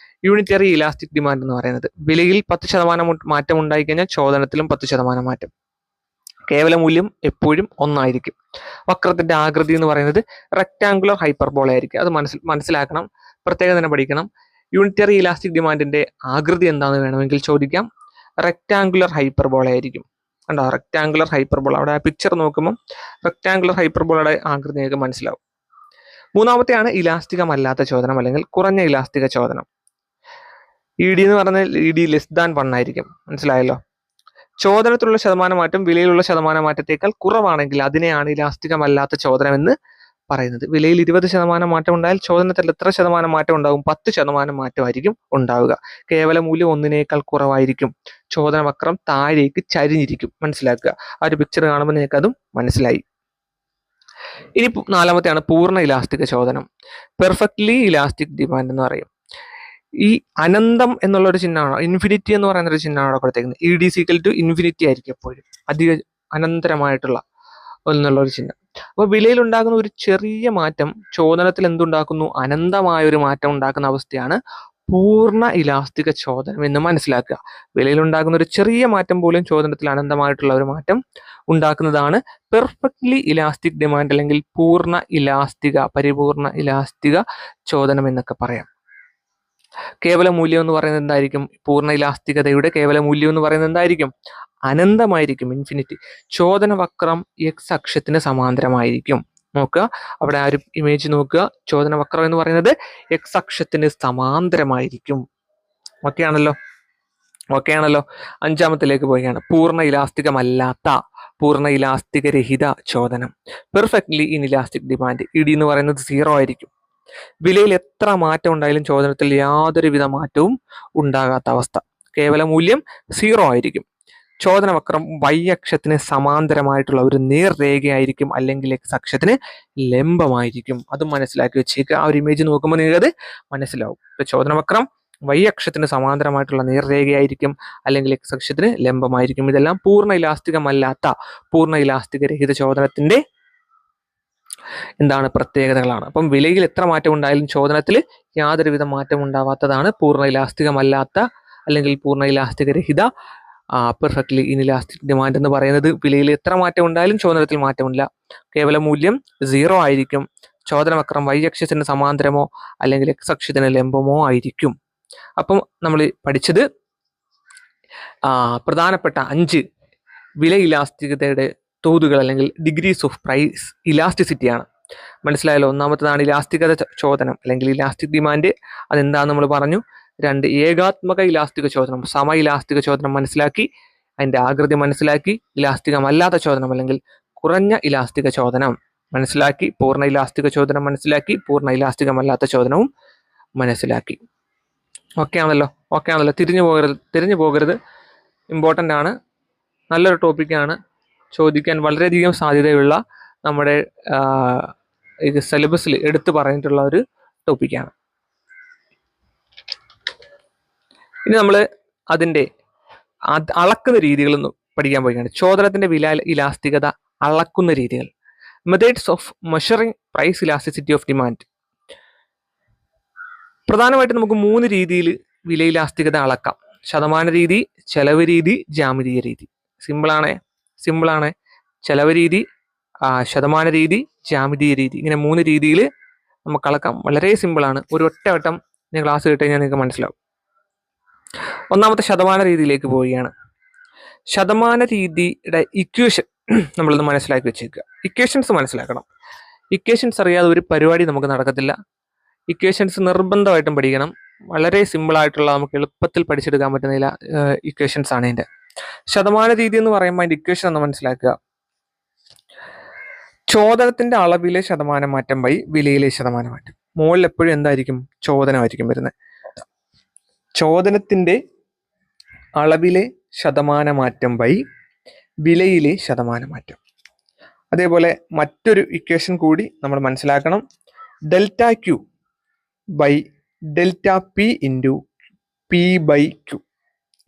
യൂണിറ്ററി ഇലാസ്റ്റിക് ഡിമാൻഡ് എന്ന് പറയുന്നത്. വിലയിൽ 10% മാറ്റം ഉണ്ടായിക്കഴിഞ്ഞാൽ ചോദനത്തിലും 10% മാറ്റം. കേവല മൂല്യം എപ്പോഴും 1 ആയിരിക്കും. വക്രത്തിന്റെ ആകൃതി എന്ന് പറയുന്നത് റെക്ടാങ്കുലർ ഹൈപ്പർബോള ആയിരിക്കും. അത് മനസ്സിലാക്കണം, പ്രത്യേകം തന്നെ പഠിക്കണം. യൂണിറ്ററി ഇലാസ്റ്റിക് ഡിമാൻഡിന്റെ ആകൃതി എന്താണെന്ന് വേണമെങ്കിൽ ചോദിക്കാം. റെക്ടാങ്കുലർ ഹൈപ്പർബോള ആയിരിക്കും. കണ്ടോ, റെക്ടാങ്കുലർ ഹൈപ്പർബോള. അവിടെ ആ പിക്ചർ നോക്കുമ്പോൾ റെക്ടാങ്കുലർ ഹൈപ്പർബോളയുടെ ആകൃതി നിങ്ങൾക്ക് മനസ്സിലാവും. മൂന്നാമത്തെയാണ് ഇലാസ്റ്റികമല്ലാത്ത ചോദനം അല്ലെങ്കിൽ കുറഞ്ഞ ഇലാസ്റ്റിക ചോദനം. ഇ ഡി എന്ന് പറഞ്ഞാൽ ഇ ഡി ലെസ് ദാൻ 1 ആയിരിക്കും. മനസ്സിലായല്ലോ. ചോദനത്തിലുള്ള ശതമാനമാറ്റം വിലയിലുള്ള ശതമാനമാറ്റത്തേക്കാൾ കുറവാണെങ്കിൽ അതിനെയാണ് ഇലാസ്റ്റികമല്ലാത്ത ചോദനം എന്ന് പറയുന്നത്. വിലയിൽ 20% മാറ്റം ഉണ്ടായാൽ ചോദനത്തിൽ എത്ര ശതമാനം മാറ്റം ഉണ്ടാകും? 10% മാറ്റമായിരിക്കും ഉണ്ടാവുക. കേവല മൂല്യം 1-നേക്കാൾ കുറവായിരിക്കും. ചോദന വക്രം താഴേക്ക് ചരിഞ്ഞിരിക്കും. മനസ്സിലാക്കുക. ആ ഒരു പിക്ചർ കാണുമ്പോൾ നിങ്ങൾക്ക് അതും മനസ്സിലായി. ഇനി നാലാമത്തെയാണ് പൂർണ്ണ ഇലാസ്റ്റിക ചോദനം. പെർഫെക്റ്റ്ലി ഇലാസ്റ്റിക് ഡിമാൻഡ് എന്ന് പറയും. ഈ അനന്തം എന്നുള്ളൊരു ചിഹ്നമാണോ, ഇൻഫിനിറ്റി എന്ന് പറയുന്ന ഒരു ചിഹ്നമാണോ കൊടുത്തേക്കുന്നത്. E D equal to infinity ആയിരിക്കും എപ്പോഴും, അധിക അനന്തരമായിട്ടുള്ള ഒരു ചിഹ്നം. അപ്പോൾ വിലയിൽ ഉണ്ടാകുന്ന ഒരു ചെറിയ മാറ്റം ചോദനത്തിൽ എന്തുണ്ടാക്കുന്നു? അനന്തമായ ഒരു മാറ്റം ഉണ്ടാക്കുന്ന അവസ്ഥയാണ് പൂർണ്ണ ഇലാസ്റ്റിക ചോദനം എന്ന് മനസ്സിലാക്കുക. വിലയിൽ ഉണ്ടാകുന്ന ഒരു ചെറിയ മാറ്റം പോലും ചോദനത്തിൽ അനന്തമായിട്ടുള്ള ഒരു മാറ്റം ഉണ്ടാക്കുന്നതാണ് പെർഫെക്റ്റ്ലി ഇലാസ്റ്റിക് ഡിമാൻഡ് അല്ലെങ്കിൽ പൂർണ്ണ ഇലാസ്റ്റിക, പരിപൂർണ ഇലാസ്റ്റിക ചോദനം എന്നൊക്കെ പറയാം. കേവല മൂല്യം എന്ന് പറയുന്നത് എന്തായിരിക്കും? പൂർണ്ണ ഇലാസ്തികതയുടെ കേവല മൂല്യം എന്ന് പറയുന്നത് എന്തായിരിക്കും? അനന്തമായിരിക്കും, ഇൻഫിനിറ്റി. ചോദന വക്രം എക്സ് അക്ഷത്തിന് സമാന്തരമായിരിക്കും. നോക്കുക, അവിടെ ആ ഒരു ഇമേജ് നോക്കുക. ചോദന വക്രം എന്ന് പറയുന്നത് എക്സ് അക്ഷത്തിന് സമാന്തരമായിരിക്കും. ഓക്കെ ആണല്ലോ. അഞ്ചാമത്തിലേക്ക് പോവുകയാണ്. പൂർണ്ണ ഇലാസ്തികമല്ലാത്ത, പൂർണ്ണ ഇലാസ്തിക രഹിത ചോദനം. Perfectly inelastic demand. E D എന്ന് പറയുന്നത് 0 ആയിരിക്കും. വിലയിൽ എത്ര മാറ്റം ഉണ്ടായാലും ചോദനത്തിൽ യാതൊരുവിധ മാറ്റവും ഉണ്ടാകാത്ത അവസ്ഥ. കേവല മൂല്യം 0 ആയിരിക്കും. ചോദന വക്രം y അക്ഷത്തിന് സമാന്തരമായിട്ടുള്ള ഒരു നേർരേഖയായിരിക്കും, അല്ലെങ്കിൽ എക്സ് അക്ഷത്തിന് ലംബമായിരിക്കും. അതും മനസ്സിലാക്കി വെച്ചേക്കുക. ആ ഒരു ഇമേജ് നോക്കുമ്പോൾ നിങ്ങൾക്ക് അത് മനസ്സിലാവും. ചോദന വക്രം y അക്ഷത്തിന് സമാന്തരമായിട്ടുള്ള നേർരേഖയായിരിക്കും, അല്ലെങ്കിൽ എക്സ് അക്ഷത്തിന് ലംബമായിരിക്കും. ഇതെല്ലാം പൂർണ്ണ ഇലാസ്തികമല്ലാത്ത, പൂർണ്ണ ഇലാസ്തിക രഹിത ചോദനത്തിന്റെ എന്താണ് പ്രത്യേകതകളാണ്. അപ്പം വിലയിൽ എത്ര മാറ്റം ഉണ്ടായാലും ചോദനത്തിൽ യാതൊരുവിധ മാറ്റം ഉണ്ടാവാത്തതാണ് പൂർണ്ണ ഇലാസ്തികമല്ലാത്ത അല്ലെങ്കിൽ പൂർണ്ണ ഇലാസ്തിക രഹിത പെർഫെക്റ്റ്ലി ഇൻഇലാസ്റ്റിക് ഡിമാൻഡ് എന്ന് പറയുന്നത്. വിലയിൽ എത്ര മാറ്റം ഉണ്ടായാലും ചോദനത്തിൽ മാറ്റമില്ല. കേവല മൂല്യം 0 ആയിരിക്കും. ചോദന വക്രം y അക്ഷത്തിന് സമാന്തരമോ അല്ലെങ്കിൽ എക്സ് അക്ഷത്തിന് ലംബമോ ആയിരിക്കും. അപ്പം നമ്മൾ പഠിച്ചത് പ്രധാനപ്പെട്ട 5 വില ഇലാസ്തികതയുടെ തോതുകൾ അല്ലെങ്കിൽ ഡിഗ്രീസ് ഓഫ് പ്രൈസ് ഇലാസ്റ്റിസിറ്റിയാണ്. മനസ്സിലായല്ലോ. ഒന്നാമത്തേതാണ് ഇലാസ്തികത ചോദനം അല്ലെങ്കിൽ ഇലാസ്റ്റിക് ഡിമാൻഡ്. അതെന്താന്ന് നമ്മൾ പറഞ്ഞു. 2 ഏകാത്മക ഇലാസ്തിക ചോദനം, സമ ഇലാസ്തിക ചോദനം മനസ്സിലാക്കി, അതിന്റെ ആകൃതി മനസ്സിലാക്കി. ഇലാസ്തികമല്ലാത്ത ചോദനം അല്ലെങ്കിൽ കുറഞ്ഞ ഇലാസ്തിക ചോദനം മനസ്സിലാക്കി. പൂർണ്ണ ഇലാസ്തിക ചോദനം മനസ്സിലാക്കി. പൂർണ്ണ ഇലാസ്തികമല്ലാത്ത ചോദനവും മനസ്സിലാക്കി. ഓക്കെ ആണല്ലോ. തിരിഞ്ഞു പോകരുത്. ഇമ്പോർട്ടൻ്റ് ആണ്. നല്ലൊരു ടോപ്പിക്കാണ്. ചോദിക്കാൻ വളരെയധികം സാധ്യതയുള്ള നമ്മുടെ സിലബസിൽ എടുത്തു പറഞ്ഞിട്ടുള്ള ഒരു ടോപ്പിക്കാണ്. ഇനി നമ്മൾ അതിൻ്റെ അളക്കുന്ന രീതികളൊന്ന് പഠിക്കാൻ പോവുകയാണ്. ചോദനത്തിന്റെ വില ഇലാസ്തികത അളക്കുന്ന രീതികൾ. Methods of measuring price elasticity of demand. പ്രധാനമായിട്ടും നമുക്ക് 3 രീതിയിൽ വില ഇലാസ്തികത അളക്കാം. ശതമാന രീതി, ചെലവ് രീതി, ജാമിതീയ രീതി. സിമ്പിളാണ്. ചെലവ് രീതി, ശതമാന രീതി, ജാമിതീയ രീതി. ഇങ്ങനെ 3 രീതിയിൽ നമുക്ക് അളക്കാം. വളരെ സിമ്പിളാണ്. ഒരു ഒറ്റവട്ടം ഞാൻ ക്ലാസ് കേട്ട് കഴിഞ്ഞാൽ നിങ്ങൾക്ക് മനസ്സിലാവും. ഒന്നാമത്തെ ശതമാന രീതിയിലേക്ക് പോവുകയാണ്. ശതമാന രീതിയുടെ ഇക്വേഷൻ നമ്മളൊന്ന് മനസ്സിലാക്കി വെച്ചേക്കുക. ഇക്വേഷൻസ് മനസ്സിലാക്കണം. ഇക്വേഷൻസ് അറിയാതെ ഒരു പരിപാടി നമുക്ക് നടക്കത്തില്ല. ഇക്വേഷൻസ് നിർബന്ധമായിട്ടും പഠിക്കണം. വളരെ സിമ്പിളായിട്ടുള്ള, നമുക്ക് എളുപ്പത്തിൽ പഠിച്ചെടുക്കാൻ പറ്റുന്ന ഇക്വേഷൻസ് ആണ് ഇതിൻ്റെ. ശതമാന രീതി എന്ന് പറയുമ്പോൾ അതിൻ്റെ ഇക്വേഷൻ ഒന്ന് മനസ്സിലാക്കുക. ചോദനത്തിന്റെ അളവിലെ ശതമാനം മാറ്റം ബൈ വിലയിലെ ശതമാനം മാറ്റം. മുകളിൽ എപ്പോഴും എന്തായിരിക്കും? ചോദനമായിരിക്കും വരുന്നത്. ചോദനത്തിന്റെ അളവിലെ ശതമാനമാറ്റം ബൈ വിലയിലെ ശതമാനമാറ്റം. അതേപോലെ മറ്റൊരു ഇക്വേഷൻ കൂടി നമ്മൾ മനസ്സിലാക്കണം. Delta Q by delta P into P by Q.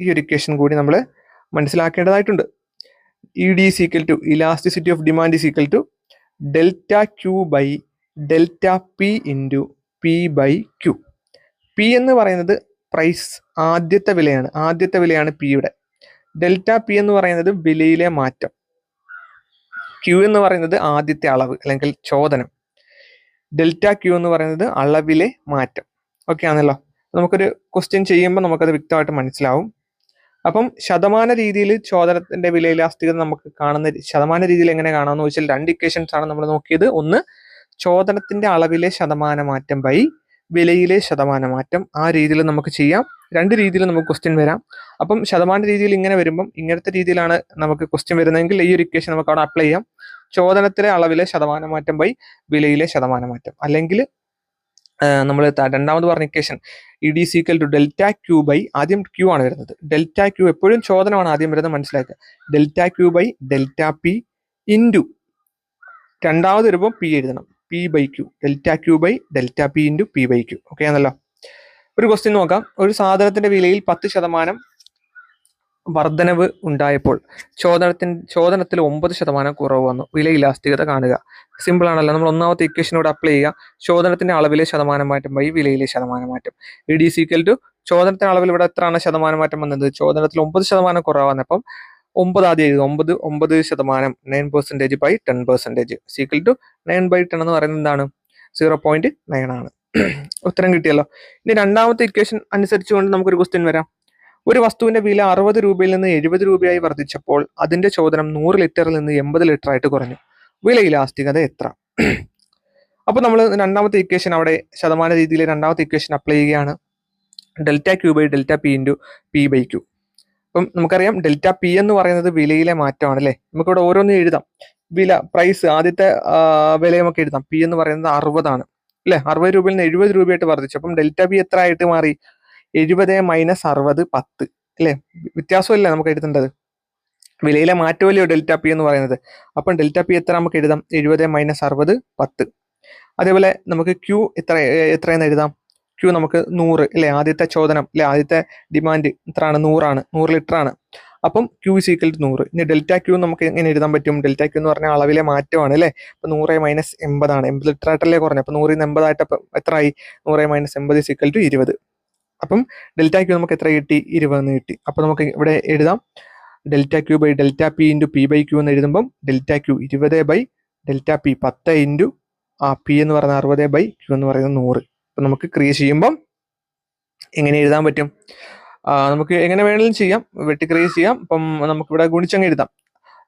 ഈ ഒരു ഇക്വേഷൻ കൂടി നമ്മൾ മനസ്സിലാക്കേണ്ടതായിട്ടുണ്ട്. ED is equal to elasticity of demand is equal to delta Q by delta P into P by Q. P എന്ന് പറയുന്നത് price, ആദ്യത്തെ വിലയാണ് പിയുടെ. Delta P എന്ന് പറയുന്നത് വിലയിലെ മാറ്റം. ക്യൂ എന്ന് പറയുന്നത് ആദ്യത്തെ അളവ് അല്ലെങ്കിൽ ചോദനം. ഡെൽറ്റ ക്യൂ എന്ന് പറയുന്നത് അളവിലെ മാറ്റം. ഓക്കെ ആണല്ലോ. നമുക്കൊരു ക്വസ്റ്റ്യൻ ചെയ്യുമ്പോൾ നമുക്കത് വ്യക്തമായിട്ട് മനസ്സിലാവും. അപ്പം ശതമാന രീതിയിൽ ചോദനത്തിന്റെ വില ഇലാസ്തികത നമുക്ക് കാണുന്ന ശതമാന രീതിയിൽ എങ്ങനെ കാണാമെന്ന് ചോദിച്ചാൽ 2 ഇക്വേഷൻസ് ആണ് നമ്മൾ നോക്കിയത്. ഒന്ന് ചോദനത്തിന്റെ അളവിലെ ശതമാനമാറ്റം ബൈ വിലയിലെ ശതമാനമാറ്റം. ആ രീതിയിൽ നമുക്ക് ചെയ്യാം. 2 രീതിയിൽ നമുക്ക് ക്വസ്റ്റ്യൻ വരാം. അപ്പം ശതമാന രീതിയിൽ ഇങ്ങനെ വരുമ്പം ഇങ്ങനത്തെ രീതിയിലാണ് നമുക്ക് ക്വസ്റ്റ്യൻ വരുന്നതെങ്കിൽ ഈ ഒരു ഇക്വേഷൻ നമുക്ക് അവിടെ അപ്ലൈ ചെയ്യാം. ചോദനത്തിലെ അളവിലെ ശതമാനമാറ്റം ബൈ വിലയിലെ ശതമാനമാറ്റം. അല്ലെങ്കിൽ നമ്മൾ രണ്ടാമത് പറഞ്ഞ equation ED is equal to delta Q by, ആദ്യം ക്യൂ ആണ് വരുന്നത്. ഡെൽറ്റ ക്യൂ എപ്പോഴും ചോദനമാണ് ആദ്യം വരുന്നത്, മനസ്സിലാക്കുക. Delta Q by delta P into രണ്ടാമത് വരുമ്പോൾ പി എഴുതണം, P by Q. Delta Q by delta P into P by Q. Okay ആണല്ലോ. ഒരു ക്വസ്റ്റ്യൻ നോക്കാം. ഒരു സാധനത്തിന്റെ വിലയിൽ 10% വർധനവ് ഉണ്ടായപ്പോൾ ചോദനത്തിൽ 9% കുറവ് വന്നു. വില ഇലാസ്തികത കാണുക. സിമ്പിൾ ആണല്ലോ. നമ്മൾ ഒന്നാമത്തെ ഇക്വേഷനോട് അപ്ലൈ ചെയ്യുക. ചോദനത്തിന്റെ അളവിലെ ശതമാനമാറ്റം ബൈ വിലയിലെ ശതമാനമാറ്റം. ED is equal to ചോദനത്തിന്റെ അളവിൽ ഇവിടെ എത്രയാണ് ശതമാനമാറ്റം വന്നത്? ചോദനത്തിൽ 9% കുറവ് വന്നപ്പം 9 ആദ്യം എഴുതും. 9% 9% ബൈ 10% ഈക്വൽ ടു 9/10 എന്ന് പറയുന്നത് എന്താണ്? 0.9 ആണ്. ഉത്തരം കിട്ടിയല്ലോ. ഇനി രണ്ടാമത്തെ ഇക്വേഷൻ അനുസരിച്ചുകൊണ്ട് നമുക്കൊരു ക്വസ്റ്റ്യൻ വരാം. ഒരു വസ്തുവിന്റെ വില 60 രൂപയിൽ നിന്ന് 70 രൂപയായി വർദ്ധിച്ചപ്പോൾ അതിന്റെ ചോദനം 100 ലിറ്ററിൽ നിന്ന് 80 ലിറ്റർ ആയിട്ട് കുറഞ്ഞു. വില ഇലാസ്തികത എത്ര? അപ്പൊ നമ്മൾ രണ്ടാമത്തെ ഇക്വേഷൻ അവിടെ ശതമാന രീതിയിൽ രണ്ടാമത്തെ ഇക്വേഷൻ അപ്ലൈ ചെയ്യുകയാണ്. Delta Q by delta P into P by Q. അപ്പം നമുക്കറിയാം ഡെൽറ്റ പി എന്ന് പറയുന്നത് വിലയിലെ മാറ്റമാണ് അല്ലേ. നമുക്കിവിടെ ഓരോന്നും എഴുതാം. വില, പ്രൈസ്, ആദ്യത്തെ വില നമുക്ക് എഴുതാം. പി എന്ന് പറയുന്നത് 60 ആണ് അല്ലെ. 60 രൂപയിൽ നിന്ന് 70 രൂപയായിട്ട് വർദ്ധിച്ചു. അപ്പം ഡെൽറ്റ പി എത്ര ആയിട്ട് മാറി? 70 മൈനസ് 60 10 അല്ലേ. വ്യത്യാസമല്ലേ നമുക്ക് എഴുതേണ്ടത്. വിലയിലെ മാറ്റമല്ലയോ ഡെൽറ്റ പി എന്ന് പറയുന്നത്. അപ്പം ഡെൽറ്റ പി എത്ര നമുക്ക് എഴുതാം? 70 മൈനസ് 60 10. അതേപോലെ നമുക്ക് ക്യൂ എത്രയെന്ന് എഴുതാം? ക്യൂ നമുക്ക് 100 അല്ലേ. ആദ്യത്തെ ചോദനം അല്ലെ, ആദ്യത്തെ ഡിമാൻഡ് എത്രയാണ്? 100 ലിറ്റർ ആണ്. അപ്പം ക്യൂ ഇസ് ഈക്വൽ ടു 100. ഇനി ഡെൽറ്റ ക്യൂ നമുക്ക് എങ്ങനെ എഴുതാൻ പറ്റും? ഡെൽറ്റ ക്യൂ എന്ന് പറഞ്ഞാൽ അളവിലെ മാറ്റമാണ് അല്ലേ. അപ്പൊ 100 മൈനസ് 80 ആണ്. 80 ലിറ്റർ ആയിട്ടല്ലേ കുറഞ്ഞു. അപ്പൊ 100 80 ആയിട്ട് എത്ര ആയി? 100 മൈനസ് 80 ഇസ് ഈക്വൽ ടു 20. അപ്പം ഡെൽറ്റ ക്യൂ നമുക്ക് എത്ര കിട്ടി? 20 എന്ന് കിട്ടി. അപ്പൊ നമുക്ക് ഇവിടെ എഴുതാം delta Q by delta P into P by Q എന്ന് എഴുതുമ്പം delta Q 20 by delta P 10 into P എന്ന് പറയുന്നത് 60 ബൈ ക്യൂ എന്ന് പറയുന്നത് 100. അപ്പൊ നമുക്ക് ക്രിയേറ്റ് ചെയ്യുമ്പം എങ്ങനെ എഴുതാൻ പറ്റും? നമുക്ക് എങ്ങനെ വേണമെങ്കിലും ചെയ്യാം, വെട്ടിക്രിയേറ്റ് ചെയ്യാം. അപ്പം നമുക്കിവിടെ ഗുണിച്ചങ്ങ് എഴുതാം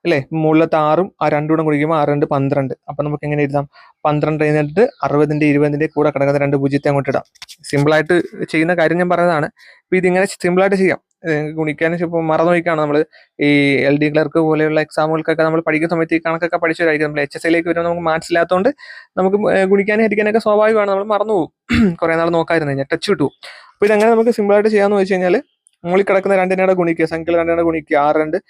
അല്ലേ. മുകളിലത്തെ 6ഉം ആ 2 കൂടെ ഗുണിക്കുമ്പോൾ 6 2 12. അപ്പൊ നമുക്ക് എങ്ങനെ എഴുതാം? 12 കഴിഞ്ഞിട്ട് 60ന്റെ 20ന്റെ കൂടെ കിടക്കുന്ന 2 പൂജ്യത്തെ അങ്ങോട്ട് ഇടാം. സിമ്പിളായിട്ട് ചെയ്യുന്ന കാര്യം ഞാൻ പറഞ്ഞതാണ്. അപ്പൊ ഇതിങ്ങനെ സിമ്പിളായിട്ട് ചെയ്യാം. ഗുണിക്കാൻ ഇപ്പോൾ മറന്നു നോക്കിയാണ് നമ്മൾ ഈ LD ക്ലർക്ക് പോലെയുള്ള എക്സാമുകൾക്കൊക്കെ നമ്മൾ പഠിക്കുന്ന സമയത്ത് ഈ കണക്കൊക്കെ പഠിച്ചവരായിരിക്കും. നമ്മൾ HSIയിലേക്ക് വരുമ്പോൾ നമുക്ക് മനസ്സിലാത്തതുകൊണ്ട് നമുക്ക് ഗുണിക്കാനും ഹരിക്കാനൊക്കെ സ്വാഭാവികമാണ്, നമ്മൾ മറന്നു പോകും. കുറെ നാൾ നോക്കായിരുന്നു കഴിഞ്ഞാൽ ടച്ച് കിട്ടും. അപ്പൊ ഇതെങ്ങനെ നമുക്ക് സിമ്പിളായിട്ട് ചെയ്യാന്ന് വെച്ച് കഴിഞ്ഞാൽ മുകളിൽ കിടക്കുന്ന 2 ഗുണിക്കുക, സംഖ്യകൾ 2 ഗുണിക്കുക. 6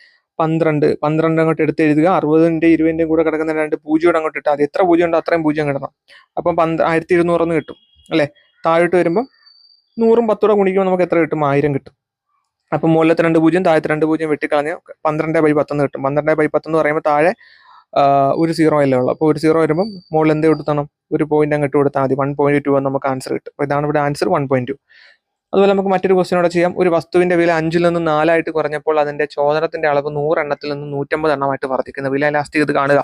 2 12 അങ്ങോട്ട് എടുത്ത് എഴുതുക. 60ന്റെ 20ന്റെയും കൂടെ കിടക്കുന്ന 2 പൂജ്യം അങ്ങോട്ട് ഇട്ടാൽ മതി. എത്ര പൂജ്യം ഉണ്ടോ അത്രയും പൂജ്യം കിടണം. അപ്പം 1200 കിട്ടും അല്ലെ. താഴോട്ട് വരുമ്പോൾ 100ഉം 10 ഗുണിക്കുമ്പോൾ നമുക്ക് എത്ര കിട്ടും? 1000 കിട്ടും. അപ്പം മുകളിലത്തെ 2 പൂജ്യം താഴത്തെ 2 പൂജ്യം വെട്ടിക്കളഞ്ഞ് 12/10 കിട്ടും. 12/10 എന്ന് പറയുമ്പോൾ താഴെ ഒരു 0 അല്ലേ ഉള്ളൂ. അപ്പോൾ ഒരു 0 വരുമ്പോൾ മുകളിൽ എന്ത് കൊടുത്തണം? ഒരു പോയിന്റ് അങ്ങോട്ട് കൊടുത്താൽ മതി. 1.2 എന്ന് നമുക്ക് ആൻസർ കിട്ടും. അപ്പോൾ ഇതാണ് ഇവിടെ ആൻസർ 1.2. അതുപോലെ നമുക്ക് മറ്റൊരു ക്വസ്റ്റ്യനോടെ ചെയ്യാം. ഒരു വസ്തുവിന്റെ വില 5ൽ നിന്ന് 4 ആയിട്ട് കുറഞ്ഞപ്പോൾ അതിന്റെ ചോദനത്തിന്റെ അളവ് 100 എണ്ണത്തിൽ നിന്ന് 150 എണ്ണമായിട്ട് വർദ്ധിക്കുന്ന വില ഇലാസ്തികത കാണുക.